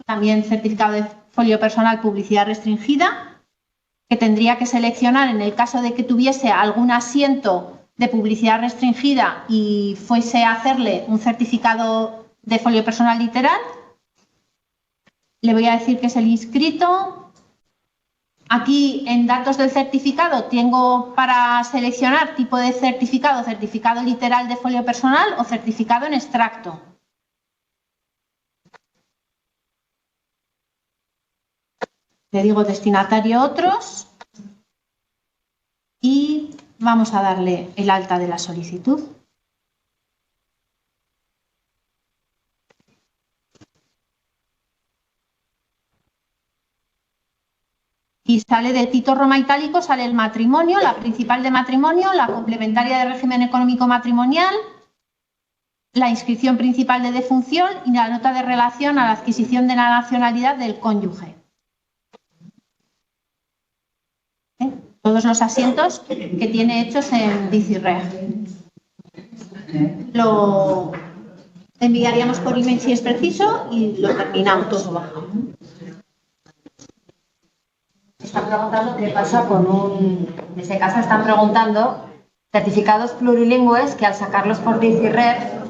también certificado de folio personal publicidad restringida, que tendría que seleccionar en el caso de que tuviese algún asiento de publicidad restringida y fuese a hacerle un certificado de folio personal literal. Le voy a decir que es el inscrito. Aquí en datos del certificado tengo para seleccionar tipo de certificado, certificado literal de folio personal o certificado en extracto. Le digo destinatario otros y vamos a darle el alta de la solicitud. Y sale de Tito Roma itálico, sale el matrimonio, la principal de matrimonio, la complementaria de régimen económico matrimonial, la inscripción principal de defunción y la nota de relación a la adquisición de la nacionalidad del cónyuge. Todos los asientos que tiene hechos en DICIRREG. Lo enviaríamos por email si es preciso y lo terminamos. Están preguntando qué pasa desde casa están preguntando certificados plurilingües que al sacarlos por DICIRREG,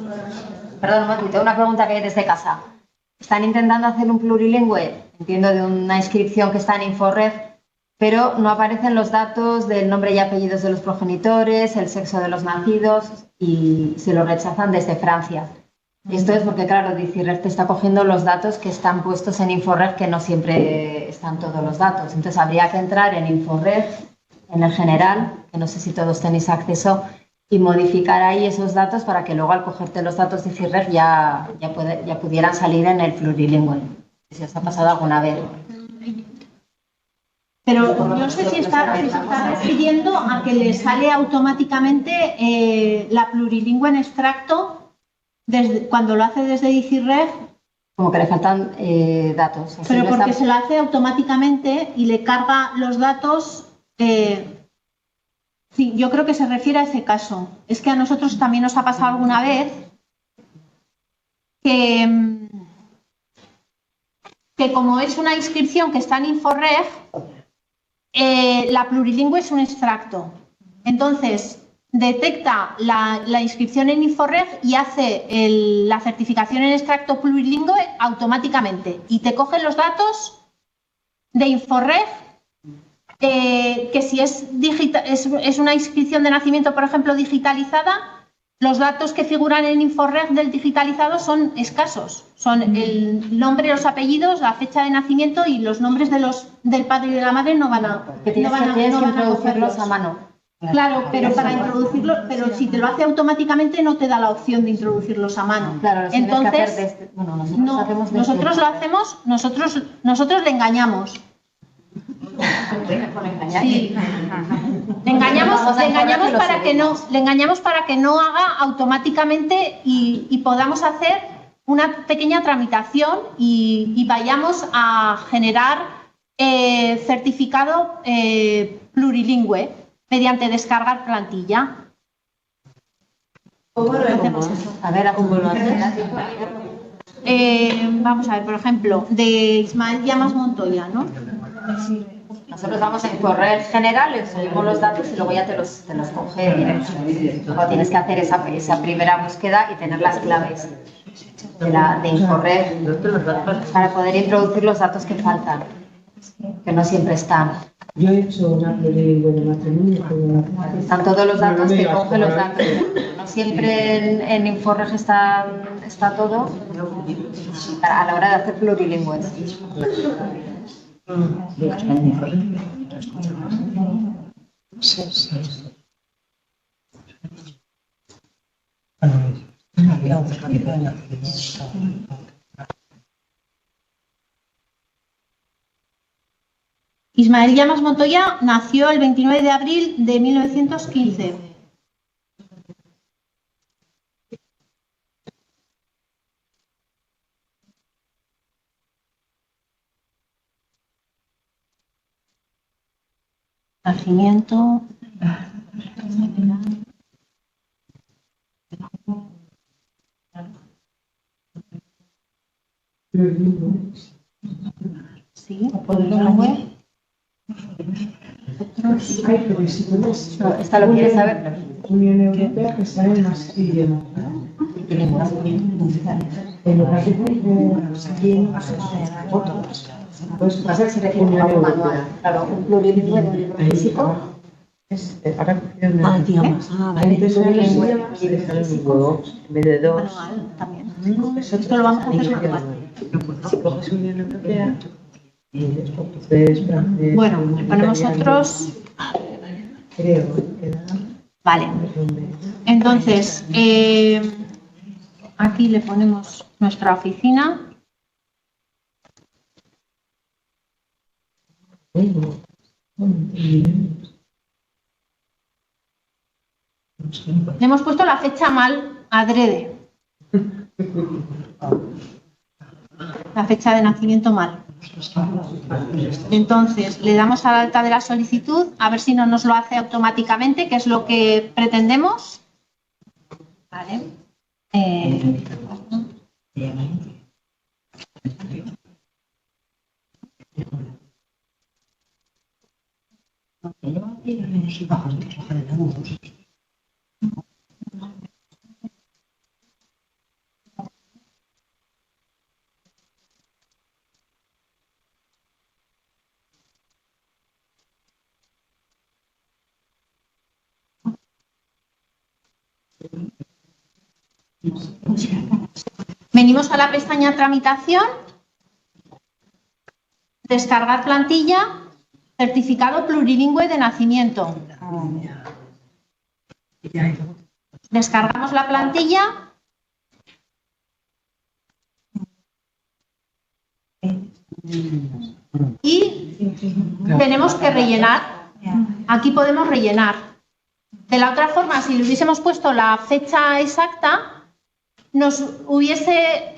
perdón, un momentito, una pregunta que hay desde casa. Están intentando hacer un plurilingüe, entiendo de una inscripción que está en InfoReg, pero no aparecen los datos del nombre y apellidos de los progenitores, el sexo de los nacidos y se lo rechazan desde Francia. Esto es porque, claro, DICIRREG te está cogiendo los datos que están puestos en InfoReg, que no siempre están todos los datos. Entonces, habría que entrar en InfoReg, en el general, que no sé si todos tenéis acceso, y modificar ahí esos datos para que luego, al cogerte los datos de DICIRREG, ya pudieran salir en el plurilingüe. Si os ha pasado alguna vez. Pero no sé si está refiriendo a que le sale automáticamente la plurilingüe en extracto cuando lo hace desde DICIRREG. Como que le faltan datos. Pero porque se lo hace automáticamente y le carga los datos. Sí, yo creo que se refiere a ese caso. Es que a nosotros también nos ha pasado alguna vez que que como es una inscripción que está en Inforreg, la plurilingüe es un extracto. Entonces, detecta la inscripción en Inforreg y hace la certificación en extracto plurilingüe automáticamente. Y te coge los datos de Inforreg, que si es una inscripción de nacimiento, por ejemplo, digitalizada, los datos que figuran en Inforreg del digitalizado son escasos. Son el nombre, los apellidos, la fecha de nacimiento y los nombres del padre y de la madre no van a Que tienes que introducirlos cogerlos a mano. Claro, pero para introducirlos, pero si te lo hace automáticamente no te da la opción de introducirlos a mano. Claro, los tienes que entonces, hacer desde, bueno, nosotros no, hacemos desde- nosotros lo hacemos, nosotros le engañamos. Sí. Le engañamos para que no haga automáticamente y podamos hacer una pequeña tramitación y vayamos a generar certificado plurilingüe mediante descargar plantilla. ¿Cómo lo hacemos? A ver, ¿cómo lo haces? Vamos a ver, por ejemplo, de Ismael Llamas Montoya, ¿no? Nosotros vamos a correr general, le subimos los datos y luego ya te los coge directo. Luego tienes que hacer esa primera búsqueda y tener las claves de Inforreg para poder introducir los datos que faltan, que no siempre están. Yo he hecho una plurilingüe de matrimonio. Están todos los datos que coge los datos. No siempre en Inforreg está todo a la hora de hacer plurilingües. Ismael Llamas Montoya nació el 29 de abril de 1915. Nacimiento. Sí, plurilingüe. ¿Esta lo quieres saber? Unión Europea que está en más idiomas. En lugar Pues pasa que se refiere a un manual. Claro, un plurilingüe de un libro físico. idiomas. Antes era Plurilingüe. En vez de dos. Manual también. Esto lo vamos a hacer manual. Si coges Unión Europea y después portugués, francés. Bueno, le ponemos otros. creo que era Vale. Entonces, aquí le ponemos nuestra oficina. Le hemos puesto la fecha mal, adrede. La fecha de nacimiento mal. Entonces, le damos al alta de la solicitud, a ver si no nos lo hace automáticamente, que es lo que pretendemos. Vale. Venimos a la pestaña tramitación, descargar plantilla, certificado plurilingüe de nacimiento. Descargamos la plantilla y tenemos que rellenar. Aquí podemos rellenar. De la otra forma, si le hubiésemos puesto la fecha exacta, no nos hubiese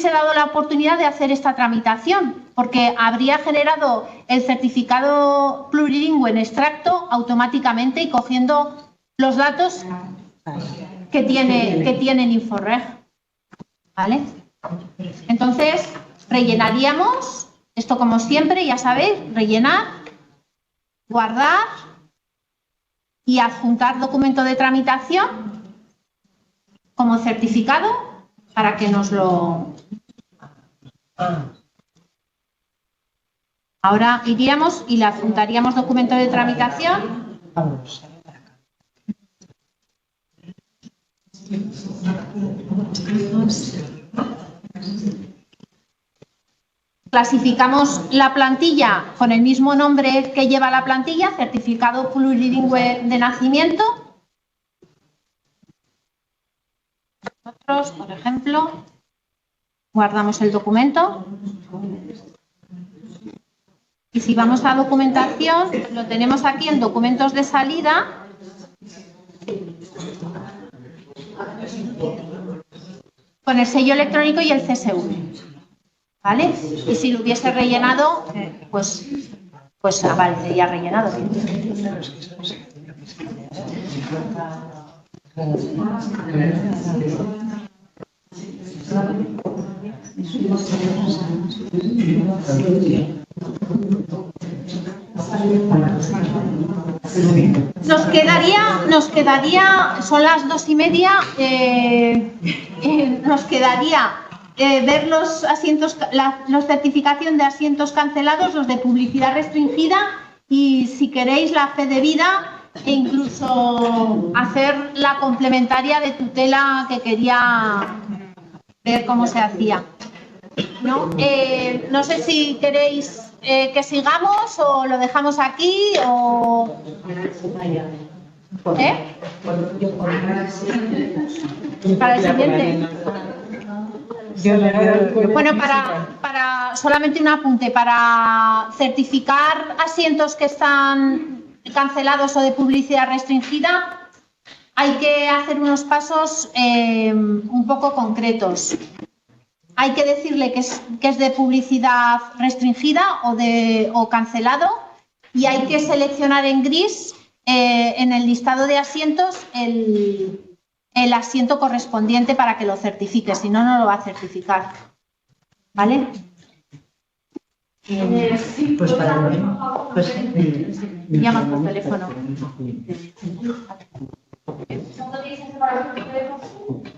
dado la oportunidad de hacer esta tramitación, porque habría generado el certificado plurilingüe en extracto automáticamente y cogiendo los datos que tiene en Inforreg. ¿Vale? Entonces, rellenaríamos, esto como siempre, ya sabéis, rellenar, guardar y adjuntar documento de tramitación como certificado para que nos lo... Ahora iríamos y le adjuntaríamos documento de tramitación. Clasificamos la plantilla con el mismo nombre que lleva la plantilla, certificado plurilingüe de nacimiento. Nosotros, por ejemplo, guardamos el documento. Y si vamos a documentación, lo tenemos aquí en documentos de salida. Con el sello electrónico y el CSV. ¿Vale? Y si lo hubiese rellenado, pues aparecería rellenado. Nos quedaría, son las 2:30, nos quedaría ver los asientos, los certificación de asientos cancelados, los de publicidad restringida y, si queréis, la fe de vida e incluso hacer la complementaria de tutela que quería ver cómo se hacía. ¿No? No sé si queréis que sigamos o lo dejamos aquí o... Para el siguiente. Bueno, para solamente un apunte, para certificar asientos que están cancelados o de publicidad restringida, hay que hacer unos pasos un poco concretos. Hay que decirle que es de publicidad restringida o cancelado, y hay que seleccionar en gris en el listado de asientos el asiento correspondiente para que lo certifique, si no, no lo va a certificar. ¿Vale? Pues para llama por teléfono.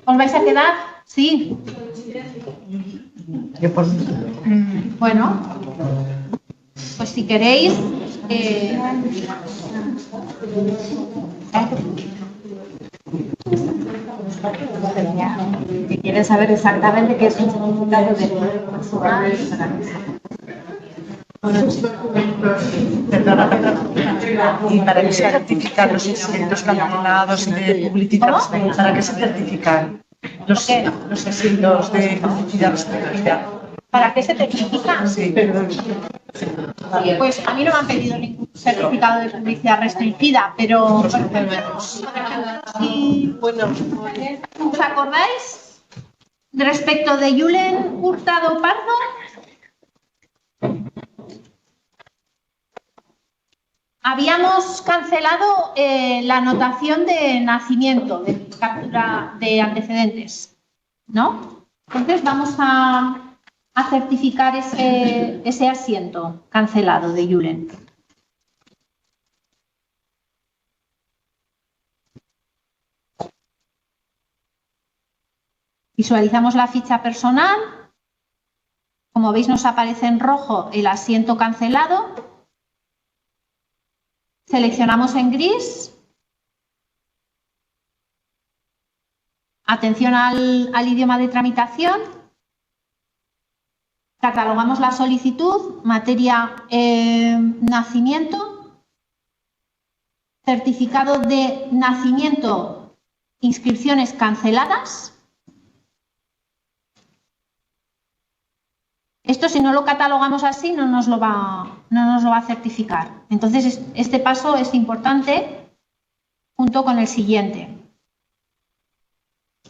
¿Os vais a quedar? Sí. Bueno, pues si queréis... que quieren saber exactamente qué es un certificado de personal. ¿Y para qué se certifican los asientos cancelados de publicidad? ¿Para qué se certifican los asientos de publicidad restringida? ¿Para qué se certifica? Sí, perdón. Pues a mí no me han pedido ningún certificado de publicidad restringida, pero si ¿os acordáis respecto de Julen Hurtado Pardo? Habíamos cancelado la anotación de nacimiento, de captura de antecedentes, ¿no? Entonces vamos a certificar ese asiento cancelado de Julen. Visualizamos la ficha personal. Como veis, nos aparece en rojo el asiento cancelado. Seleccionamos en gris. Atención al idioma de tramitación. Catalogamos la solicitud, materia nacimiento, certificado de nacimiento, inscripciones canceladas. Esto, si no lo catalogamos así, no nos lo va a certificar. Entonces, este paso es importante junto con el siguiente.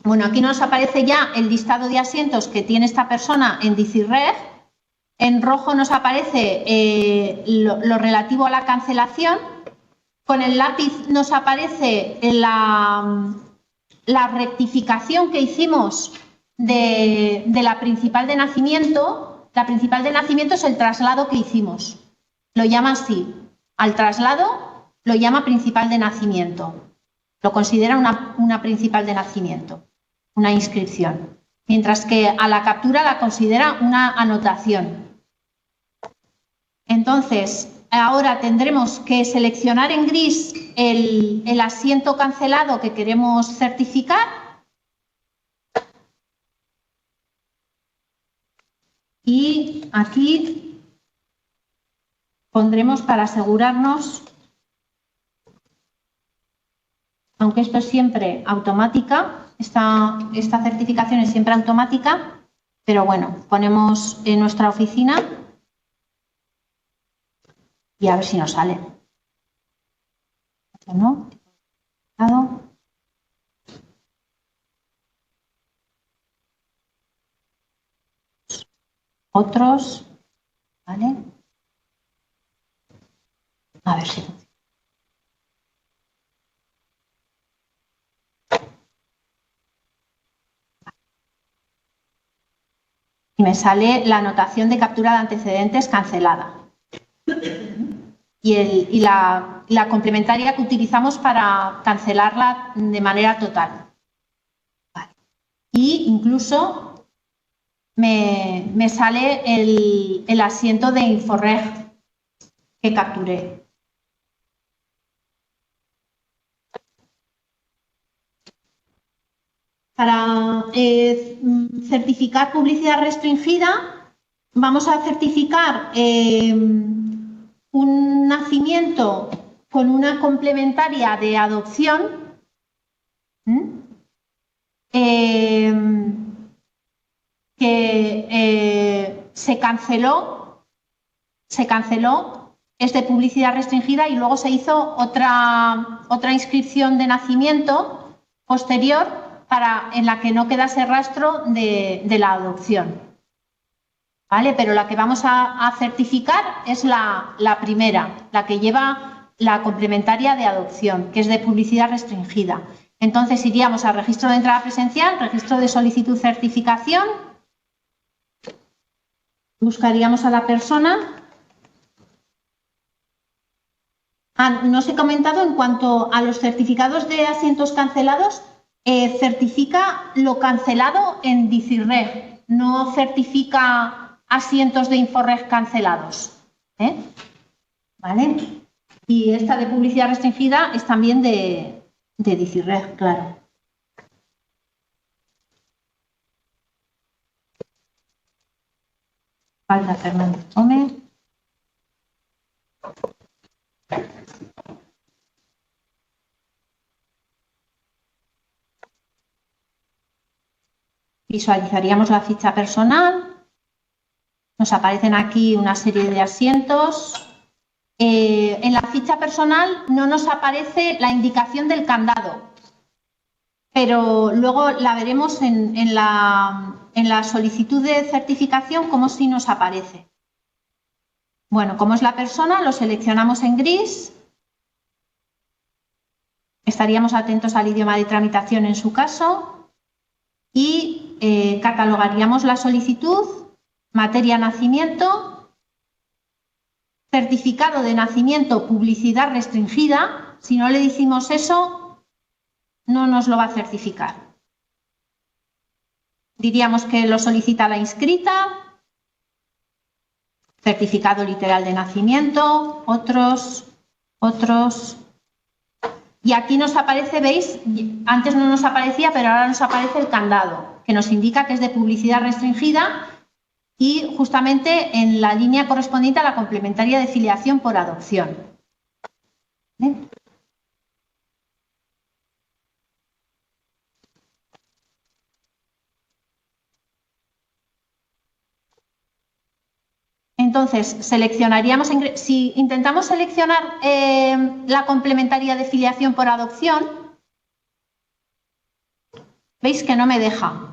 Bueno, aquí nos aparece ya el listado de asientos que tiene esta persona en DICIRREG. En rojo nos aparece lo relativo a la cancelación. Con el lápiz nos aparece la rectificación que hicimos de la principal de nacimiento. La principal de nacimiento es el traslado que hicimos. Lo llama así. Al traslado lo llama principal de nacimiento. Lo considera una principal de nacimiento, una inscripción. Mientras que a la captura la considera una anotación. Entonces, ahora tendremos que seleccionar en gris el asiento cancelado que queremos certificar. Y aquí pondremos para asegurarnos, aunque esto es siempre automática, esta certificación es siempre automática, pero bueno, ponemos en nuestra oficina y a ver si nos sale. ¿No? Otros, ¿vale? A ver si funciona. Y me sale la anotación de captura de antecedentes cancelada. Y la complementaria que utilizamos para cancelarla de manera total. Vale. Y incluso me sale el asiento de Inforreg que capturé. Para certificar publicidad restringida, vamos a certificar un nacimiento con una complementaria de adopción que se canceló, es de publicidad restringida y luego se hizo otra inscripción de nacimiento posterior en la que no quedase rastro de la adopción. ¿Vale? Pero la que vamos a certificar es la primera, la que lleva la complementaria de adopción, que es de publicidad restringida. Entonces iríamos al registro de entrada presencial, registro de solicitud certificación, buscaríamos a la persona. No os he comentado en cuanto a los certificados de asientos cancelados, certifica lo cancelado en DICIRREG, no certifica asientos de Inforreg cancelados. ¿Vale? Y esta de publicidad restringida es también de DICIRREG, claro. Falta Fernández Gómez. Visualizaríamos la ficha personal. Nos aparecen aquí una serie de asientos. En la ficha personal no nos aparece la indicación del candado, pero luego la veremos en la solicitud de certificación como si nos aparece. Bueno, como es la persona, lo seleccionamos en gris. Estaríamos atentos al idioma de tramitación en su caso y catalogaríamos la solicitud, materia nacimiento, certificado de nacimiento, publicidad restringida. Si no le decimos eso, no nos lo va a certificar. Diríamos que lo solicita la inscrita, certificado literal de nacimiento, otros. Y aquí nos aparece, ¿veis? Antes no nos aparecía, pero ahora nos aparece el candado, que nos indica que es de publicidad restringida y justamente en la línea correspondiente a la complementaria de filiación por adopción. ¿Ven? Entonces, seleccionaríamos, si intentamos seleccionar la complementaria de filiación por adopción, veis que no me deja.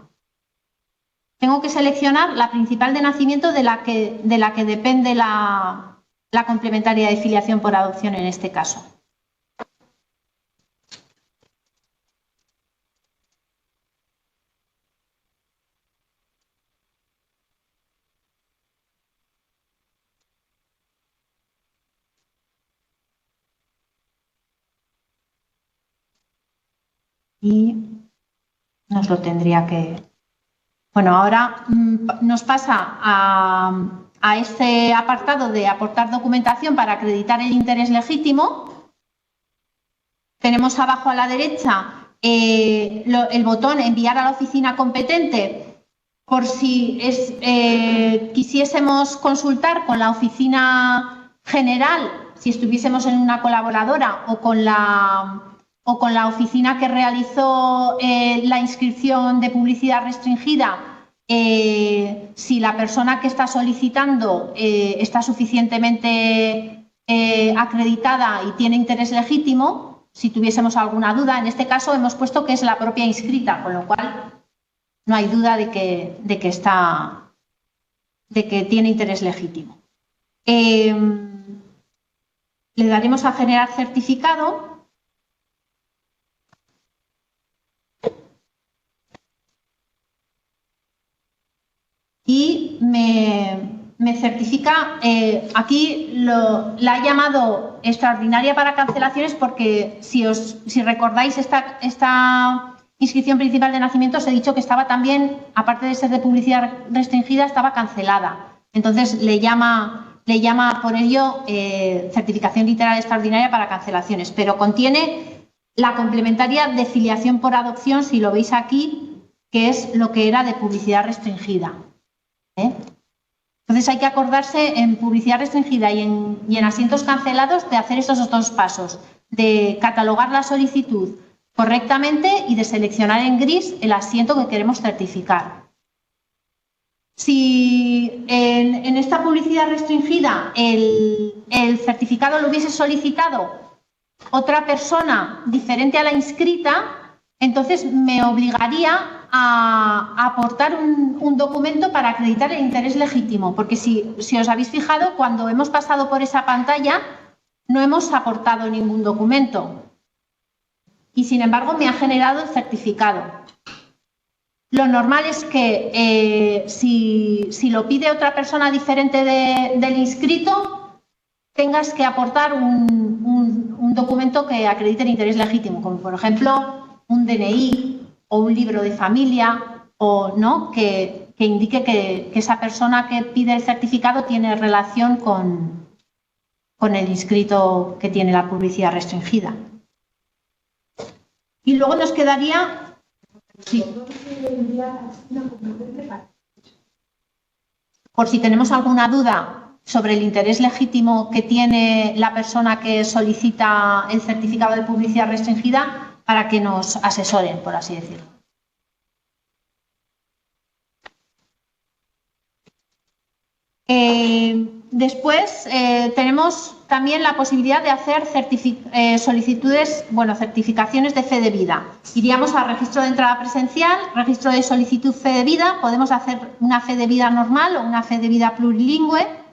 Tengo que seleccionar la principal de nacimiento de la que depende la complementaria de filiación por adopción en este caso. y nos lo tendría que... Bueno, ahora nos pasa a este apartado de aportar documentación para acreditar el interés legítimo. Tenemos abajo a la derecha el botón enviar a la oficina competente por si quisiésemos consultar con la oficina general, si estuviésemos en una colaboradora o con la oficina que realizó la inscripción de publicidad restringida, si la persona que está solicitando está suficientemente acreditada y tiene interés legítimo, si tuviésemos alguna duda. En este caso hemos puesto que es la propia inscrita, con lo cual no hay duda de que tiene interés legítimo. Le daremos a generar certificado. Y me certifica, aquí la ha llamado extraordinaria para cancelaciones porque si recordáis esta inscripción principal de nacimiento os he dicho que estaba también, aparte de ser de publicidad restringida, estaba cancelada. Entonces le llama por ello certificación literal extraordinaria para cancelaciones, pero contiene la complementaria de filiación por adopción, si lo veis aquí, que es lo que era de publicidad restringida. Entonces hay que acordarse en publicidad restringida y en asientos cancelados de hacer estos dos pasos, de catalogar la solicitud correctamente y de seleccionar en gris el asiento que queremos certificar. Si en esta publicidad restringida el certificado lo hubiese solicitado otra persona diferente a la inscrita, entonces me obligaría a aportar un documento para acreditar el interés legítimo, porque si os habéis fijado, cuando hemos pasado por esa pantalla no hemos aportado ningún documento y sin embargo me ha generado el certificado. Lo normal es que si lo pide otra persona diferente del inscrito, tengas que aportar un documento que acredite el interés legítimo, como por ejemplo un DNI o un libro de familia, o no, que indique que esa persona que pide el certificado tiene relación con el inscrito que tiene la publicidad restringida. Y luego nos quedaría... Sí. Por si tenemos alguna duda sobre el interés legítimo que tiene la persona que solicita el certificado de publicidad restringida, para que nos asesoren, por así decirlo. Después tenemos también la posibilidad de hacer certificaciones de fe de vida. Iríamos al registro de entrada presencial, registro de solicitud fe de vida. Podemos hacer una fe de vida normal o una fe de vida plurilingüe.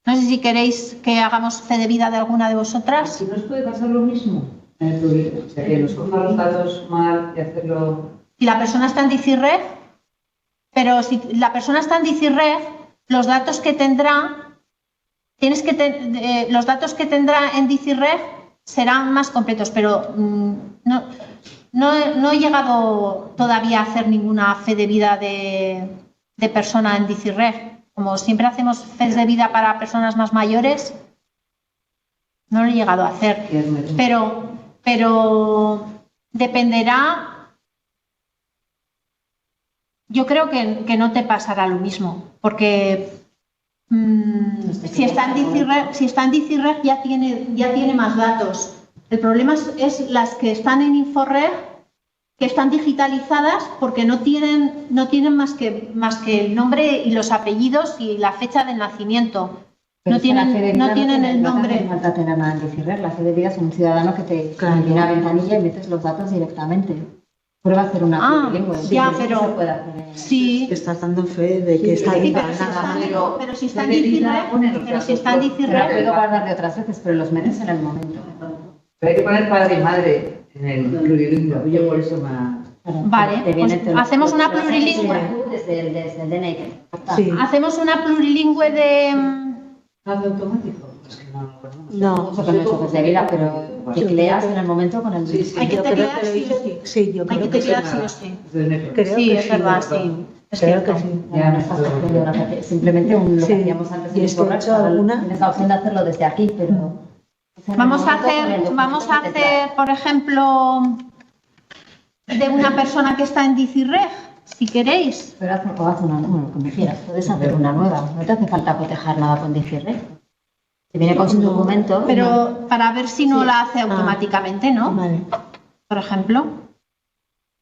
No sé si queréis que hagamos fe de vida de alguna de vosotras. Si no os puede pasar lo mismo en el plurilingüe, o sea, que nos cojan los datos mal y hacerlo... Si la persona está en DICIRREG, pero si la persona está en DICIRREG, los datos que tendrá, los datos que tendrá en DICIRREG serán más completos, pero no he llegado todavía a hacer ninguna fe de vida de persona en DICIRREG. Como siempre hacemos fes de vida para personas más mayores, no lo he llegado a hacer. Pero dependerá. Yo creo que no te pasará lo mismo, porque si está en DICIRREG ya tiene más datos. El problema es las que están en InfoReg, que están digitalizadas porque no tienen más que el nombre y los apellidos y la fecha de nacimiento. No tienen el nombre. No falta tener nada en DICIRREG. La fe de vida es un ciudadano que te llena una ventanilla y metes los datos directamente. Prueba a hacer una plurilingüe. Ya, pero sí. Estás dando fe de que está viva. Pero si está en DICIRREG, puedo guardarle otras veces, pero los metes en el momento. Pero hay que poner padre y madre en el plurilingüe. Yo por eso me... Vale, pues hacemos una plurilingüe. Desde el DNI. Sí. Hacemos una plurilingüe de... ¿Automático? No, porque no es de vida, pero algo así. Tecleas en el momento con el Sí, sí. Hay que Yo creo teclear que lo sí hice. o sí. Sí, yo Hay creo que que sí. teclear sí o sí. Creo Sí, que es verdad, sí. Es Creo cierto. que sí. Ya no estás haciendo ahora, simplemente lo que Sí. hacíamos antes Y de es que he hecho ahora alguna- tienes la opción de hacerlo desde aquí, pero Vamos a hacer, por ejemplo, de una persona que está en DiciReg, si queréis. Pero haz una, bueno, como quieras, puedes hacer una nueva, no te hace falta cotejar nada con DiciReg. Te viene con su documento. Pero para ver si no Sí. la hace automáticamente, ¿no? Vale. Por ejemplo.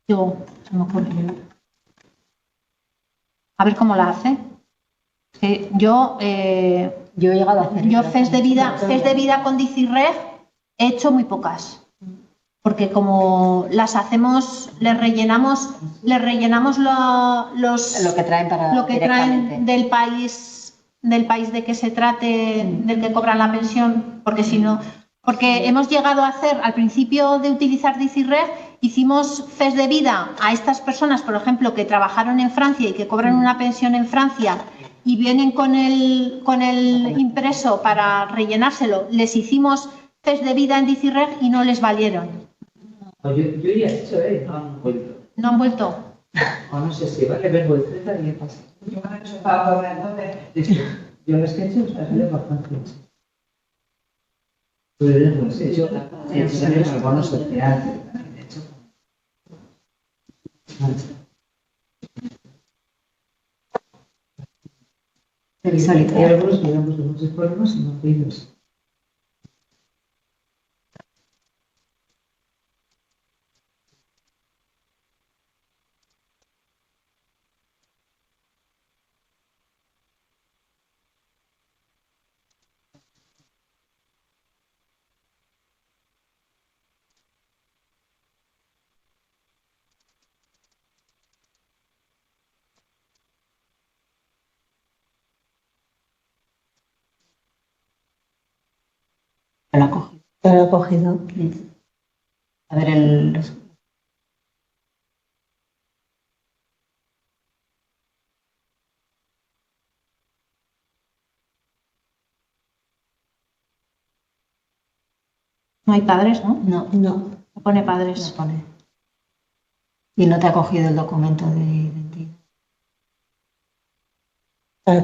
Digo, se me ocurre. A ver cómo la hace. Que yo Yo he llegado a hacer. Yo FES de vida con DiciReg he hecho muy pocas. Porque como las hacemos, les rellenamos Lo que traen para lo que directamente. traen del país de que se trate, del que cobran la pensión, porque si no, porque hemos llegado a hacer, al principio de utilizar DiciReg, hicimos FES de vida a estas personas, por ejemplo, que trabajaron en Francia y que cobran una pensión en Francia y vienen con el impreso para rellenárselo, les hicimos FES de vida en DiciReg y no les valieron. Yo ya he hecho, no han vuelto. No han vuelto. O no sé si vale, vengo de 30 y pasa. Yo los que he hecho, o sea, salido por Francia. Pues no sé, yo tenemos el bono social. De hecho. Hay algunos que digamos de muchos problemas y no pides. Te lo he cogido. A ver, No hay padres, ¿no? no, No. No pone padres. no pone. Y no te ha cogido el documento de identidad.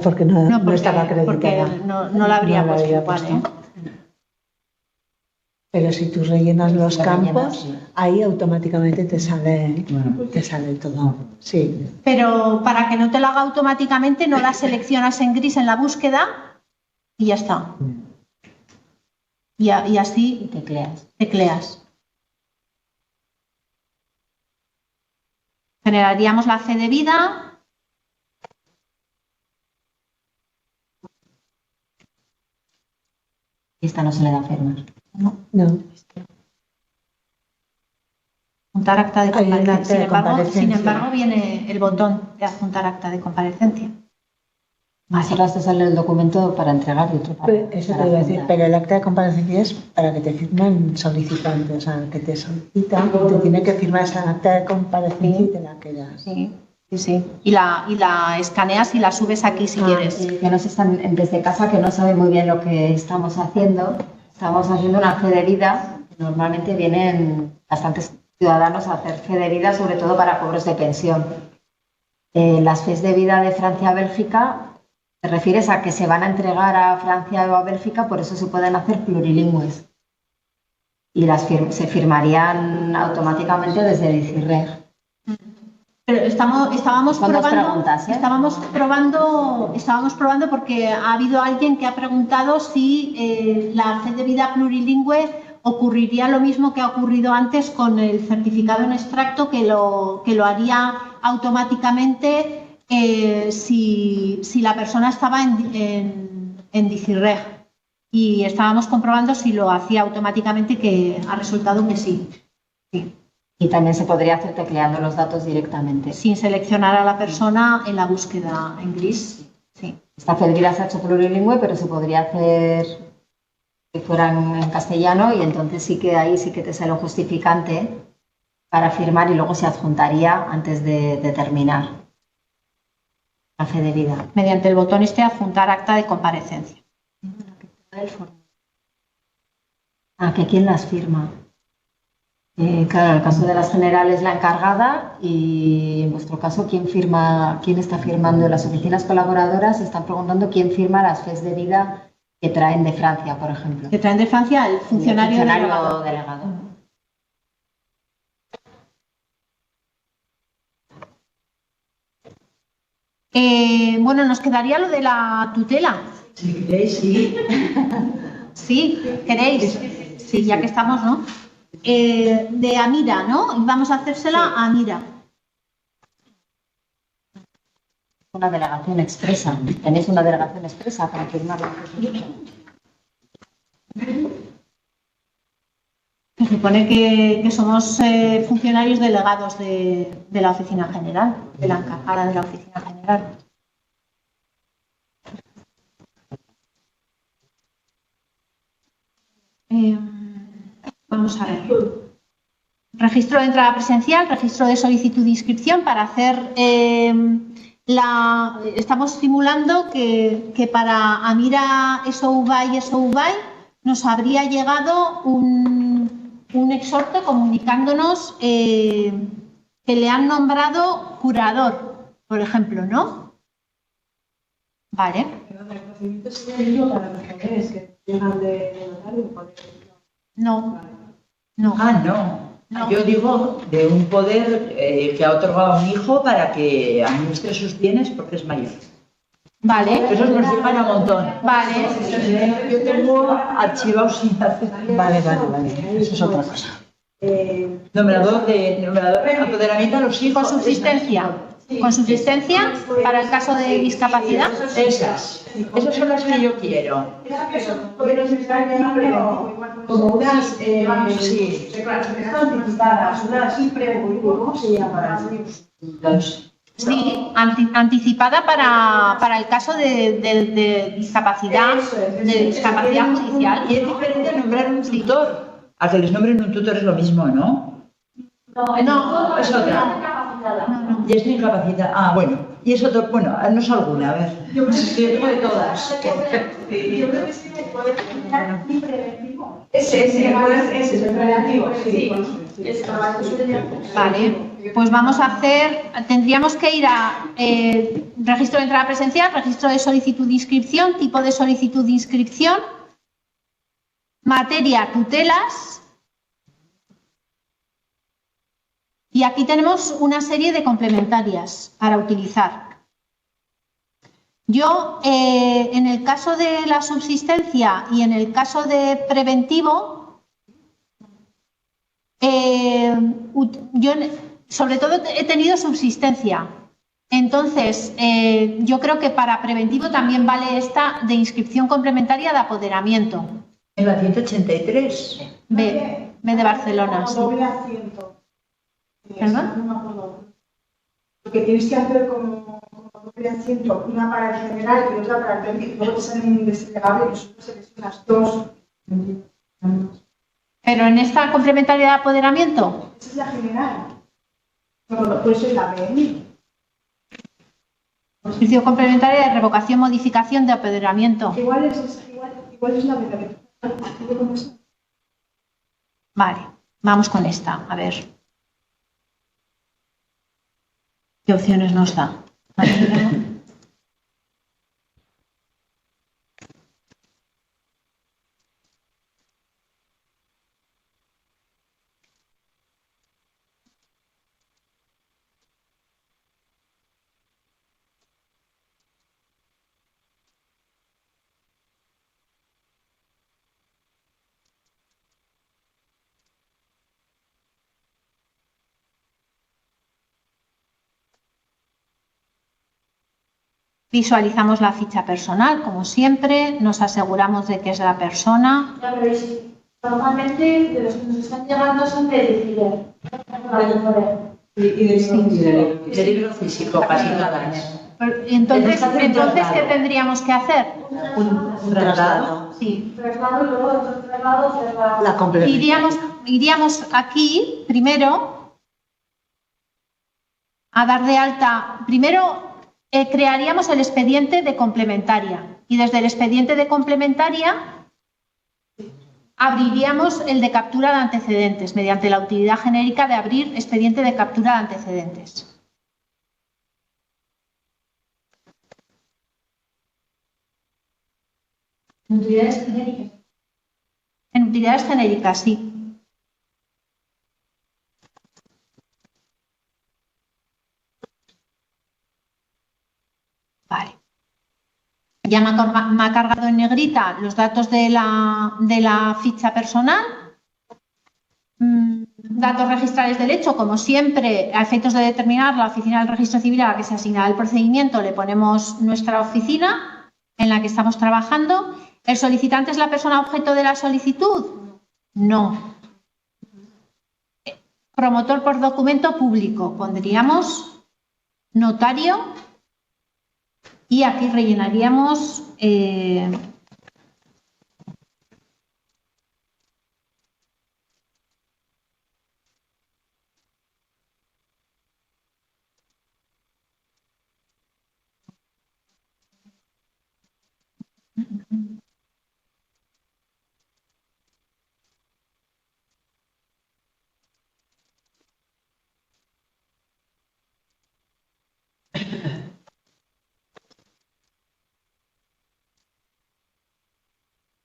Porque no, No, porque, estaba acreditada. porque no la habría No la puesto había igual, puesto. ¿eh? Pero si tú rellenas los lo rellenas, campos, sí. ahí automáticamente te sale Bueno, todo. Sí. Pero para que no te lo haga automáticamente, no la seleccionas en gris en la búsqueda y ya está. Y Y así tecleas. tecleas. Generaríamos la fe de vida. Y esta no se le da firmar. No. Juntar acta de Hay un comparecencia. acta de comparecencia. Sin embargo, viene el botón de adjuntar acta de comparecencia. Así te sale el documento para entregar y otro para. Eso para te iba a decir, adjuntar. pero el acta de comparecencia es para que te firmen solicitantes, o sea, que te solicitan, te tiene que firmar esa acta de comparecencia y te la quedas. Sí, sí, sí. Y la escaneas y la subes aquí si quieres. Que nos están desde casa, que no saben muy bien lo que estamos haciendo. Estamos haciendo una fe de vida. Normalmente vienen bastantes ciudadanos a hacer fe de vida, sobre todo para cobros de pensión. Las fes de vida de Francia a Bélgica, te refieres a que se van a entregar a Francia o a Bélgica, por eso se pueden hacer plurilingües. Y se firmarían automáticamente desde DiciReg. Pero estábamos Son dos probando, preguntas, ¿eh? estábamos probando porque ha habido alguien que ha preguntado si la fe de vida plurilingüe ocurriría lo mismo que ha ocurrido antes con el certificado en extracto, que lo haría automáticamente si la persona estaba en DiciReg. Y estábamos comprobando si lo hacía automáticamente, que ha resultado que sí. Sí. Y también se podría hacer tecleando los datos directamente. Sin seleccionar a la persona en la búsqueda en gris. Sí. Esta fe de vida se ha hecho plurilingüe, pero se podría hacer que fueran en castellano, y entonces sí que ahí sí que te sale un justificante para firmar y luego se adjuntaría antes de terminar la fe de vida. Mediante el botón adjuntar acta de comparecencia. Ah, que quién las firma. Claro, en el caso de las generales la encargada y en vuestro caso, ¿quién está firmando? Las oficinas colaboradoras están preguntando quién firma las FEs de vida que traen de Francia, por ejemplo. Que traen de Francia el funcionario delegado. Bueno, nos quedaría lo de la tutela. Si queréis, sí. Sí, queréis. Sí, ya que estamos, ¿no? De Amira, ¿no? Vamos a hacérsela a Amira. Una delegación expresa. ¿Tenéis una delegación expresa para firmarla? Se supone que somos funcionarios delegados de la oficina general, de la encargada de la oficina general. Vamos a ver. Registro de entrada presencial, registro de solicitud de inscripción para hacer estamos simulando que para Amira SOUBAI nos habría llegado un exhorto comunicándonos que le han nombrado curador, por ejemplo, ¿no? Vale. No. No. Ah, no. No. Yo digo de un poder que ha otorgado a un hijo para que administre sus bienes porque es mayor. Vale. Esos nos llegan a un montón. Vale. Yo tengo archivados sin hacer. Vale. Eso es otra cosa. Nombrador, apoderamiento a los hijos. Con subsistencia para el caso de discapacidad. Esas son las que yo quiero. Como unas anticipadas, unas ¿cómo se llama? Sí, anticipada para el caso de discapacidad, judicial. Y es diferente nombrar un tutor. A que les nombren un tutor es lo mismo, ¿no? No, es otra. No. Y es incapacidad. Ah, bueno. Y es otro. Bueno, no es alguna, a ver. Yo creo de todas. Yo creo que sí me puede funcionar y preventivo. Ese es el preventivo, sí. Vale, pues vamos a tendríamos que ir a registro de entrada presencial, registro de solicitud de inscripción, tipo de solicitud de inscripción, materia tutelas. Y aquí tenemos una serie de complementarias para utilizar. Yo, en el caso de la subsistencia y en el caso de preventivo, yo sobre todo he tenido subsistencia. Entonces, yo creo que para preventivo también vale esta de inscripción complementaria de apoderamiento. En la 183. B de Barcelona. Sí. ¿Perdón? No me acuerdo. Porque tienes que hacer como doble asiento, una para el general y otra para el preventivo, y luego te salen indesplegable y nosotros seleccionas dos. Pero en esta complementaria de apoderamiento. Esa es la general. No, pues es la PMI. Inscripción complementaria de revocación, modificación de apoderamiento. Igual es la de la. Vale, vamos con esta, a ver. ¿Qué opciones nos da? Visualizamos la ficha personal, como siempre, nos aseguramos de que es la persona. Ya veréis, normalmente de los que nos están llegando son de decidir. De libro físico, casi todas. Entonces, ¿qué tendríamos que hacer? Un traslado. Sí. Traslado y luego otro traslado. La complementaria. Iríamos aquí, primero, a dar de alta. Primero, crearíamos el expediente de complementaria. Y desde el expediente de complementaria abriríamos el de captura de antecedentes mediante la utilidad genérica de abrir expediente de captura de antecedentes. En utilidades genéricas. En utilidades genéricas, sí. Vale. Ya me ha cargado en negrita los datos de la ficha personal. Datos registrales del hecho, como siempre, a efectos de determinar la oficina del registro civil a la que se asignará el procedimiento, le ponemos nuestra oficina en la que estamos trabajando. ¿El solicitante es la persona objeto de la solicitud? No. Promotor por documento público. Pondríamos notario y aquí rellenaríamos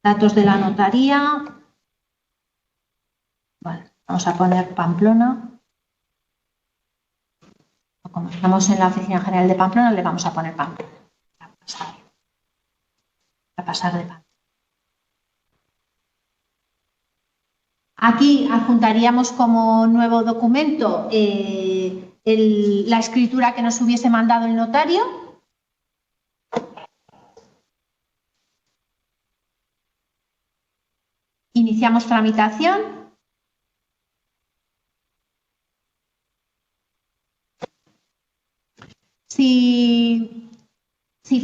datos de la notaría. Vale, vamos a poner Pamplona. Como estamos en la Oficina General de Pamplona, le vamos a poner Pamplona. Para pasar de Pamplona. Aquí adjuntaríamos como nuevo documento la escritura que nos hubiese mandado el notario. Iniciamos tramitación. Si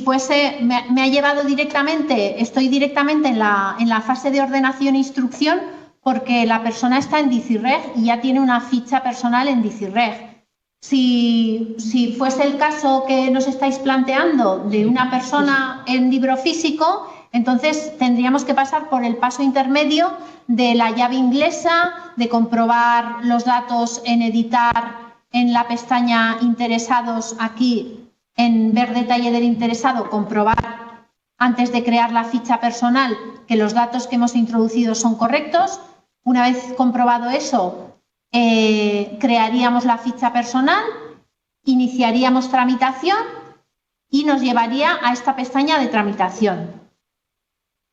fuese, me ha llevado directamente, estoy directamente en la fase de ordenación e instrucción porque la persona está en DICIRREG y ya tiene una ficha personal en DICIRREG. Si fuese el caso que nos estáis planteando de una persona en libro físico, entonces tendríamos que pasar por el paso intermedio de la llave inglesa, de comprobar los datos en editar en la pestaña interesados, aquí en ver detalle del interesado, comprobar antes de crear la ficha personal que los datos que hemos introducido son correctos. Una vez comprobado eso, crearíamos la ficha personal, iniciaríamos tramitación y nos llevaría a esta pestaña de tramitación.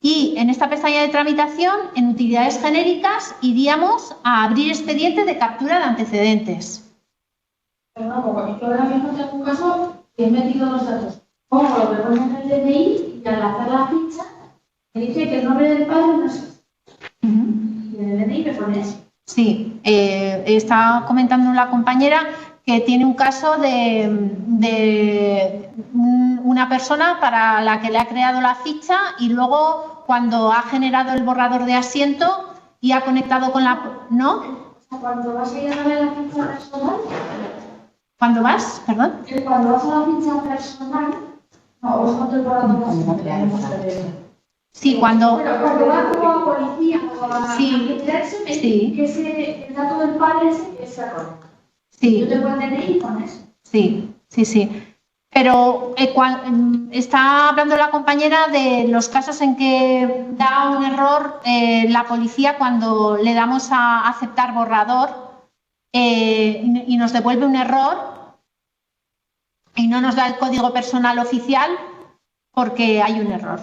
Y en esta pestaña de tramitación, en utilidades genéricas, iríamos a abrir expediente de captura de antecedentes. Perdón, porque yo ahora mismo tengo un caso que he metido los datos. Pongo lo que pone en el DNI y al hacer la ficha me dice que el nombre del padre no es. Y en el DNI me pone así. Sí, está comentando la compañera que tiene un caso de una persona para la que le ha creado la ficha y luego cuando ha generado el borrador de asiento y ha conectado con la... ¿No? O sea, cuando vas a ir a darle la ficha personal... ¿Cuándo vas? Perdón. Cuando vas a la ficha personal... No, os cuento el borrador de asiento. Sí, cuando... Pero cuando va como a policía o a sí, sí. Que el dato del padre es erróneo. Sí. Yo tengo el DNI con eso. Sí, sí, sí. Pero está hablando la compañera de los casos en que da un error la policía cuando le damos a aceptar borrador y nos devuelve un error y no nos da el código personal oficial porque hay un error.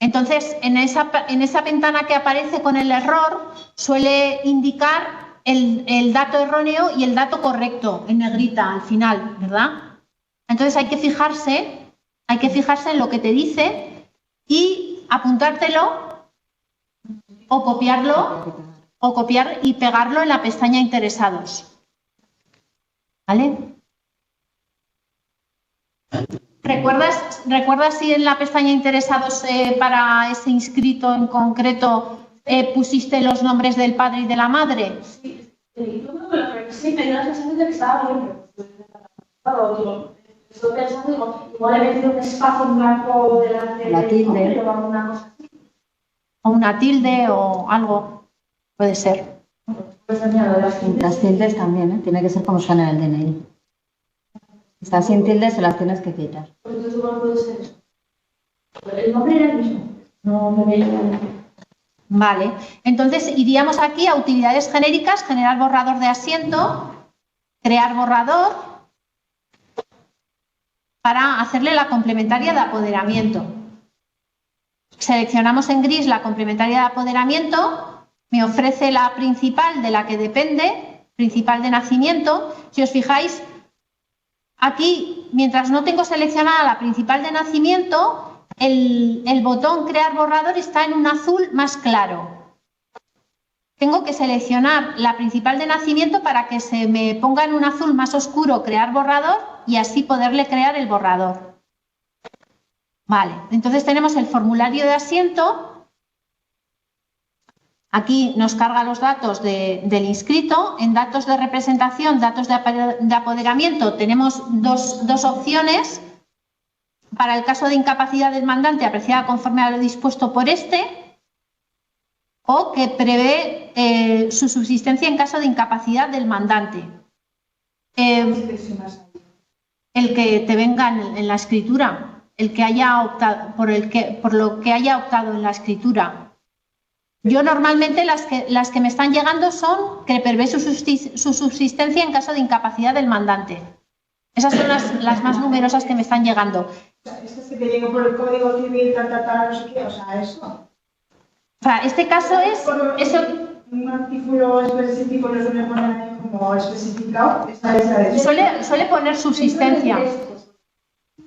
Entonces, en esa ventana que aparece con el error suele indicar el dato erróneo y el dato correcto en negrita al final, ¿verdad? Entonces hay que fijarse en lo que te dice y apuntártelo o copiar y pegarlo en la pestaña interesados. ¿Vale? ¿Recuerdas si en la pestaña interesados para ese inscrito en concreto pusiste los nombres del padre y de la madre? Sí, yo creo que lo revisé y me dio la sensación de que estaba bien, pero estoy pensando, digo, igual he metido un espacio en blanco delante de la tilde. o alguna cosa así. o una tilde o algo, puede ser. Las tildes también, ¿eh? Tiene que ser como suena en el DNI. Si está sin tildes, se las tienes que quitar. Entonces, ¿cómo puede ser eso? El nombre era el mismo. No me veía. Vale, entonces iríamos aquí a utilidades genéricas, generar borrador de asiento, crear borrador para hacerle la complementaria de apoderamiento. Seleccionamos en gris la complementaria de apoderamiento, me ofrece la principal de la que depende, principal de nacimiento. Si os fijáis, aquí, mientras no tengo seleccionada la principal de nacimiento, el botón crear borrador está en un azul más claro. Tengo que seleccionar la principal de nacimiento para que se me ponga en un azul más oscuro crear borrador y así poderle crear el borrador. Vale, entonces tenemos el formulario de asiento. Aquí nos carga los datos del inscrito. En datos de representación, datos de apoderamiento, tenemos dos opciones. Para el caso de incapacidad del mandante, apreciada conforme a lo dispuesto por este, o que prevé su subsistencia en caso de incapacidad del mandante. El que te venga en la escritura, el que haya optado, por lo que haya optado en la escritura. Yo normalmente las que me están llegando son que prevé su subsistencia en caso de incapacidad del mandante. Esas son las más numerosas que me están llegando. Estas que te llegan por el código civil, no sé qué, o sea, eso. O sea, este caso es... Un artículo específico lo suele poner ahí como especificado. Suele poner subsistencia.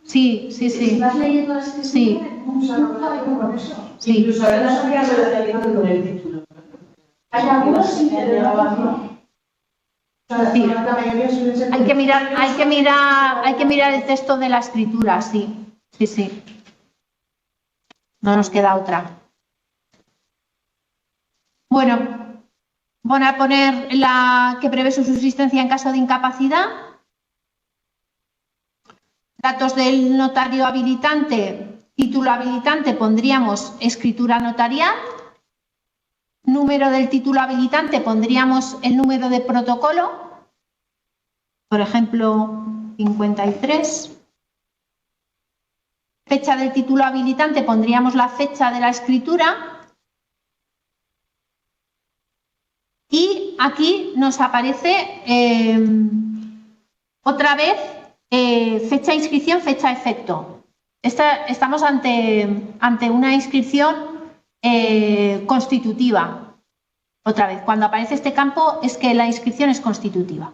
Sí, sí, sí. ¿Estás leyendo la escritura? Sí. Sí. Incluso ahora no sabía relacionado con el título. Hay algunos sí que le daban. Sí. Hay que mirar el texto de la escritura, sí. Sí, sí. No nos queda otra. Bueno, voy a poner la que prevé su subsistencia en caso de incapacidad. Datos del notario habilitante, título habilitante, pondríamos escritura notarial. Número del título habilitante, pondríamos el número de protocolo, por ejemplo, 53. Fecha del título habilitante, pondríamos la fecha de la escritura. Y aquí nos aparece otra vez fecha de inscripción, fecha de efecto. Estamos ante una inscripción constitutiva. Otra vez, cuando aparece este campo es que la inscripción es constitutiva.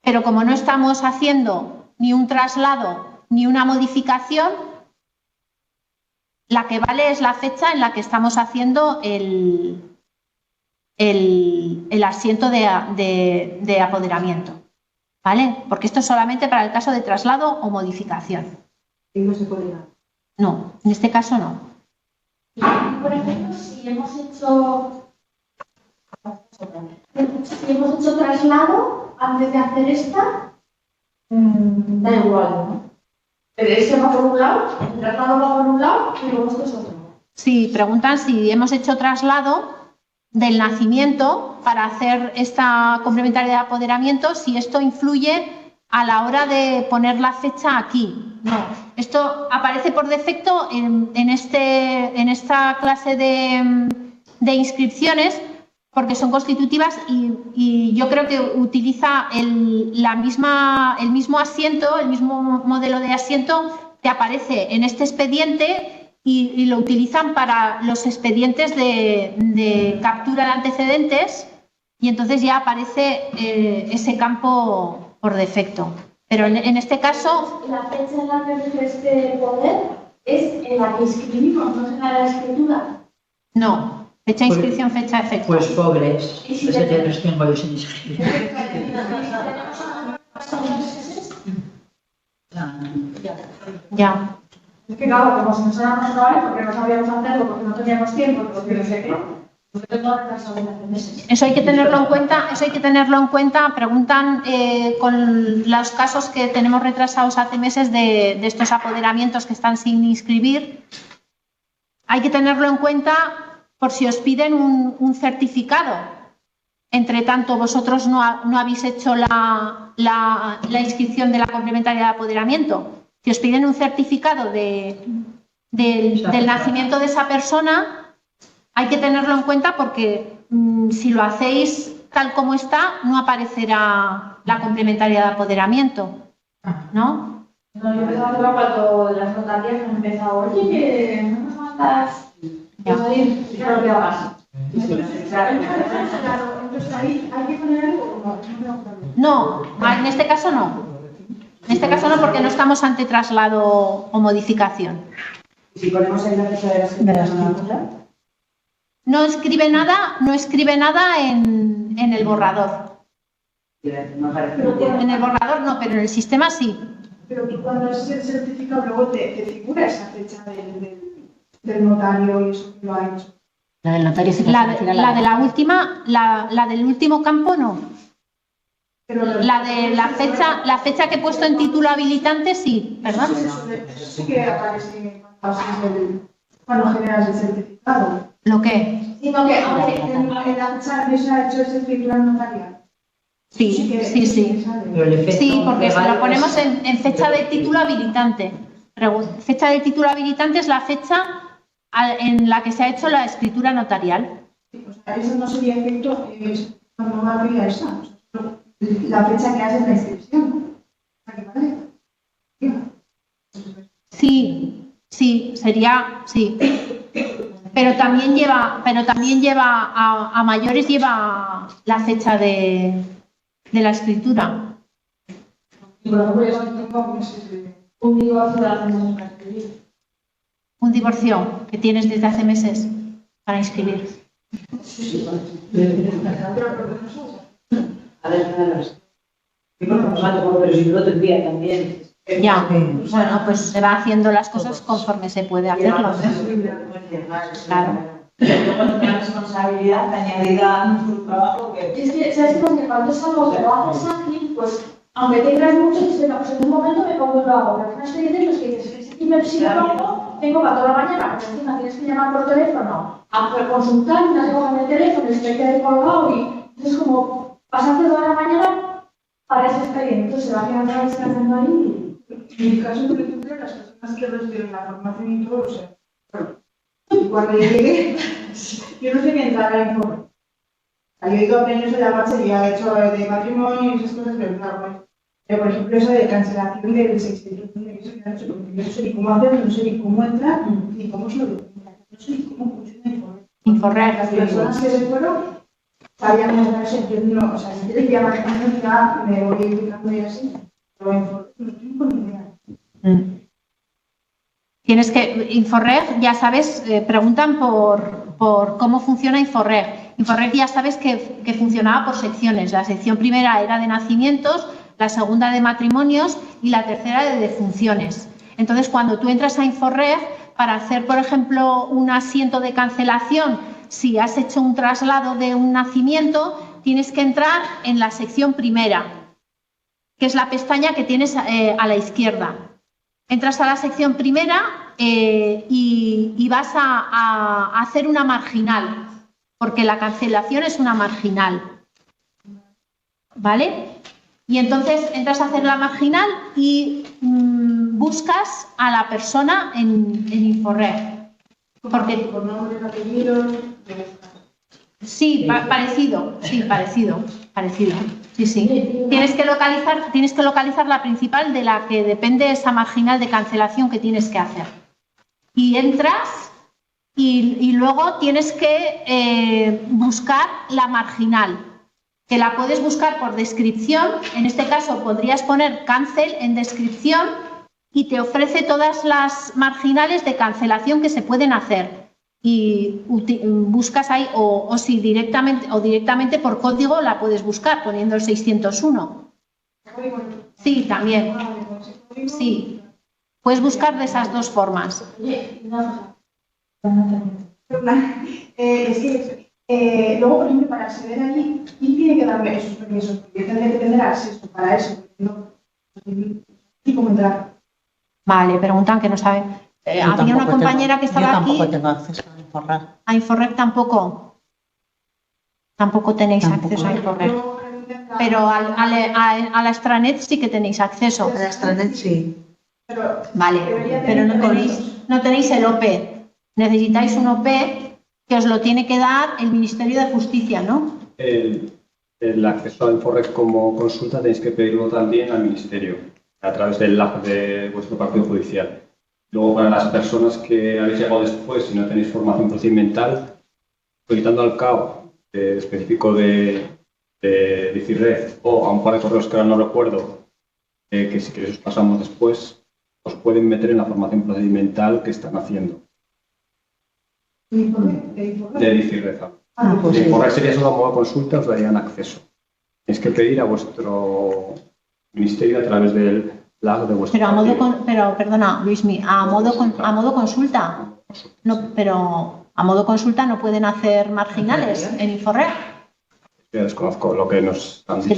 Pero como no estamos haciendo ni un traslado ni una modificación, la que vale es la fecha en la que estamos haciendo el asiento de apoderamiento. ¿Vale? Porque esto es solamente para el caso de traslado o modificación. Y no se puede dar. No, en este caso no. Por ejemplo, si hemos hecho traslado antes de hacer esta, da igual, ¿no? Pero ese va por un lado, el traslado va por un lado y luego esto es otro. Sí, preguntan si hemos hecho traslado del nacimiento para hacer esta complementaria de apoderamiento, si esto influye a la hora de poner la fecha aquí. No, esto aparece por defecto en esta clase de inscripciones porque son constitutivas y yo creo que utiliza el mismo asiento, el mismo modelo de asiento que aparece en este expediente y lo utilizan para los expedientes de captura de antecedentes y entonces ya aparece ese campo por defecto. Pero en este caso... La fecha en la que rige este poder es en la que inscribimos, no es en la de la escritura. No. Fecha de inscripción, fecha de efecto. Pues pobres, pues ya los tengo yo sin inscribir. Ya. Es que claro, como si nos éramos una vez porque no sabíamos hacerlo, porque no teníamos tiempo, porque no sé qué. Eso hay que tenerlo en cuenta. Preguntan con los casos que tenemos retrasados hace meses de estos apoderamientos que están sin inscribir. Hay que tenerlo en cuenta por si os piden un certificado. Entre tanto, vosotros no habéis hecho la inscripción de la complementaria de apoderamiento. Si os piden un certificado del nacimiento de esa persona, hay que tenerlo en cuenta porque si lo hacéis tal como está, no aparecerá la complementaria de apoderamiento, ¿no? No, yo empezaba a hacerlo cuando las notarías han empezado, oye, que no nos mandas... Entonces ahí hay que poner algo o no. No, en este caso no. En este caso no, porque no estamos ante traslado o modificación. Si ponemos ahí la fecha de la escritura, No escribe nada en el borrador. En el borrador no, pero en el sistema sí. Pero tú cuando es el certificado luego te figura esa fecha del notario y eso que lo ha hecho. La del notario sí que La de la última, la del último campo no. Pero La de la fecha que he puesto en título habilitante sí, ¿verdad? Eso sí que aparece cuando generas el certificado. ¿Lo qué? Sino que en la fecha que se ha hecho ese escritura notarial. Sí. Sí, porque si lo ponemos en fecha de título habilitante. Fecha de título habilitante es la fecha en la que se ha hecho la escritura notarial. O sea, eso no sería efecto, no habría esa. La fecha que haces la inscripción. Sí, sería, sí. Pero también lleva a mayores lleva la fecha de la escritura. Un divorcio de hace meses para escribir. Un divorcio que tienes desde hace meses para inscribir. a ver, pero si no tendría también. Ya, bueno, pues se va haciendo las cosas conforme se puede hacerlo. Claro. Una responsabilidad añadida a nuestro trabajo que... Es que, ¿sabes qué? Cuando es algo que lo haces aquí, pues, aunque tengas mucho, dices, no, pues en un momento me pongo y lo hago. Pero hay experiencias en los que dices, si lo hago, tengo para toda la mañana, porque encima tienes que llamar por teléfono a consultar, y no tengo con el teléfono, y se te queda colgado, y entonces como pasaste toda la mañana para ese expediente, entonces se va quedando descansando ahí. En mi caso, por ejemplo, las personas que reciben la formación y todo, o sea, cuando yo llegué, yo no sé qué entraba en informe. Yo he ido a premios de la marcha y he hecho de matrimonio y esas cosas, pero claro, bueno. Pero por ejemplo, eso de cancelación del 600, eso que han hecho, porque yo no sé ni cómo hacerlo, no sé ni cómo entrar, ni cómo se lo documenta, no sé ni cómo funciona Informe. Las personas que se fueron sabían más de eso, yo no, o sea, si quieres llamar a matrimonio, ya me voy explicando y así, pero no tengo ni idea. Tienes que, Inforreg, ya sabes, preguntan por cómo funciona Inforreg. Inforreg ya sabes que funcionaba por secciones. La sección primera era de nacimientos, la segunda de matrimonios y la tercera de defunciones. Entonces, cuando tú entras a Inforreg, para hacer, por ejemplo, un asiento de cancelación, si has hecho un traslado de un nacimiento, tienes que entrar en la sección primera, que es la pestaña que tienes a la izquierda. Entras a la sección primera y vas a hacer una marginal, porque la cancelación es una marginal. ¿Vale? Y entonces entras a hacer la marginal y buscas a la persona en Inforreg. Porque Por nombre, apellido. sí, parecido. Sí. Tienes que localizar la principal de la que depende esa marginal de cancelación que tienes que hacer. Y entras y luego tienes que buscar la marginal, que la puedes buscar por descripción. En este caso podrías poner cancel en descripción y te ofrece todas las marginales de cancelación que se pueden hacer. Y buscas ahí o directamente por código la puedes buscar poniendo el 601. Sí, también. Sí. Puedes buscar de esas dos formas. Es que Luego, por ejemplo, para acceder allí, ¿quién tiene que darme esos permisos? Porque yo tendría que tener acceso para eso. ¿Y cómo entrar? Vale, preguntan que no saben. Había una compañera que estaba aquí. Yo tampoco tengo acceso a Inforreg. A Inforreg tampoco. Tampoco tenéis acceso a Inforreg. Pero a la extranet sí que tenéis acceso. A la extranet sí. Vale, pero no tenéis el OP. Necesitáis un OP que os lo tiene que dar el Ministerio de Justicia, ¿no? El acceso a Inforreg como consulta tenéis que pedirlo también al Ministerio, a través del LAG de vuestro partido judicial. Luego, para las personas que habéis llegado después y no tenéis formación procedimental, solicitando al CAO específico de DICIRREG o a un par de correos que ahora no recuerdo, que si queréis os pasamos después, os pueden meter en la formación procedimental que están haciendo. De DICIRREG. De Inforreg sería solo a modo de consulta, os darían acceso. Tenéis que pedir a vuestro ministerio a través del LAG de vuestro partido. Pero perdona, Luismi, a modo consulta. No, pero a modo consulta no pueden hacer marginales en Inforreg. Yo desconozco lo que nos han dicho. Que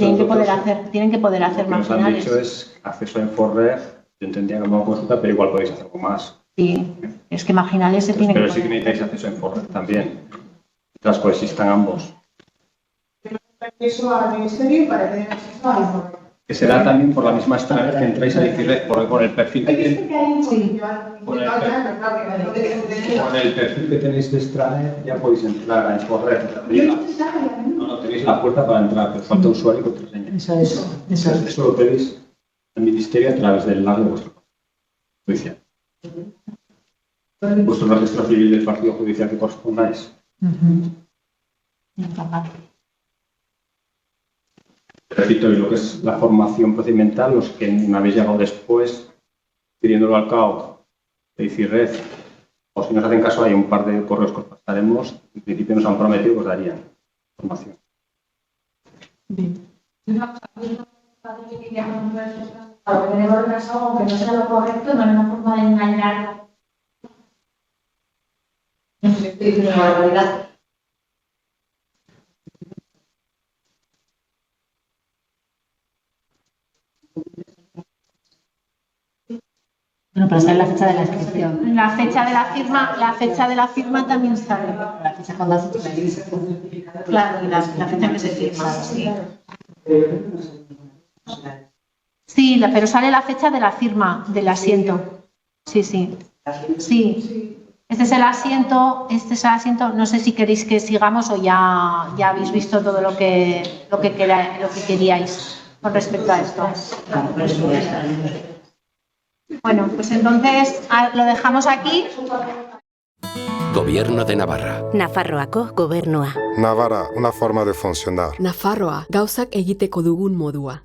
tienen que poder hacer Lo que nos han marginales. dicho es acceso a Inforreg. Yo entendía que a modo consulta, pero igual podéis hacer algo más. Sí, es que marginales se tienen que Pero sí que poder. necesitáis acceso a Inforreg también. Mientras coexistan ambos. Acceso al ministerio para tener acceso a Inforreg. Que será también por la misma extranet que entráis a DICIRREG, porque con el perfil que tenéis. Con el perfil que tenéis de extranet ya podéis entrar a Inforreg. No, tenéis la puerta para entrar, pero falta usuario y contraseña. Eso lo pedís al ministerio a través del LAG de vuestro judicial. Vuestro registro civil del partido judicial que correspondáis. Repito, y lo que es la formación procedimental, los que no habéis llegado después, pidiéndolo al CAO, de DICIRREG, o si nos hacen caso, hay un par de correos que os pasaremos, en principio nos han prometido que os darían formación. Tenemos retraso, aunque no sea lo correcto, no hay una forma de engañar. Estoy diciendo una barbaridad. Bueno, pero sale la fecha de la inscripción. La fecha de la firma también sale. La fecha cuando has hecho la inscripción. Claro, la fecha en que se firma. Sí. Sí, pero sale la fecha de la firma del asiento. Sí, sí. Sí. Este es el asiento. No sé si queréis que sigamos o ya habéis visto todo lo que queríais con respecto a esto. Bueno, pues entonces lo dejamos aquí. Gobierno de Navarra. Nafarroako gobernua. Navarra, una forma de funcionar. Nafarroa, gauzak egiteko dugun modua.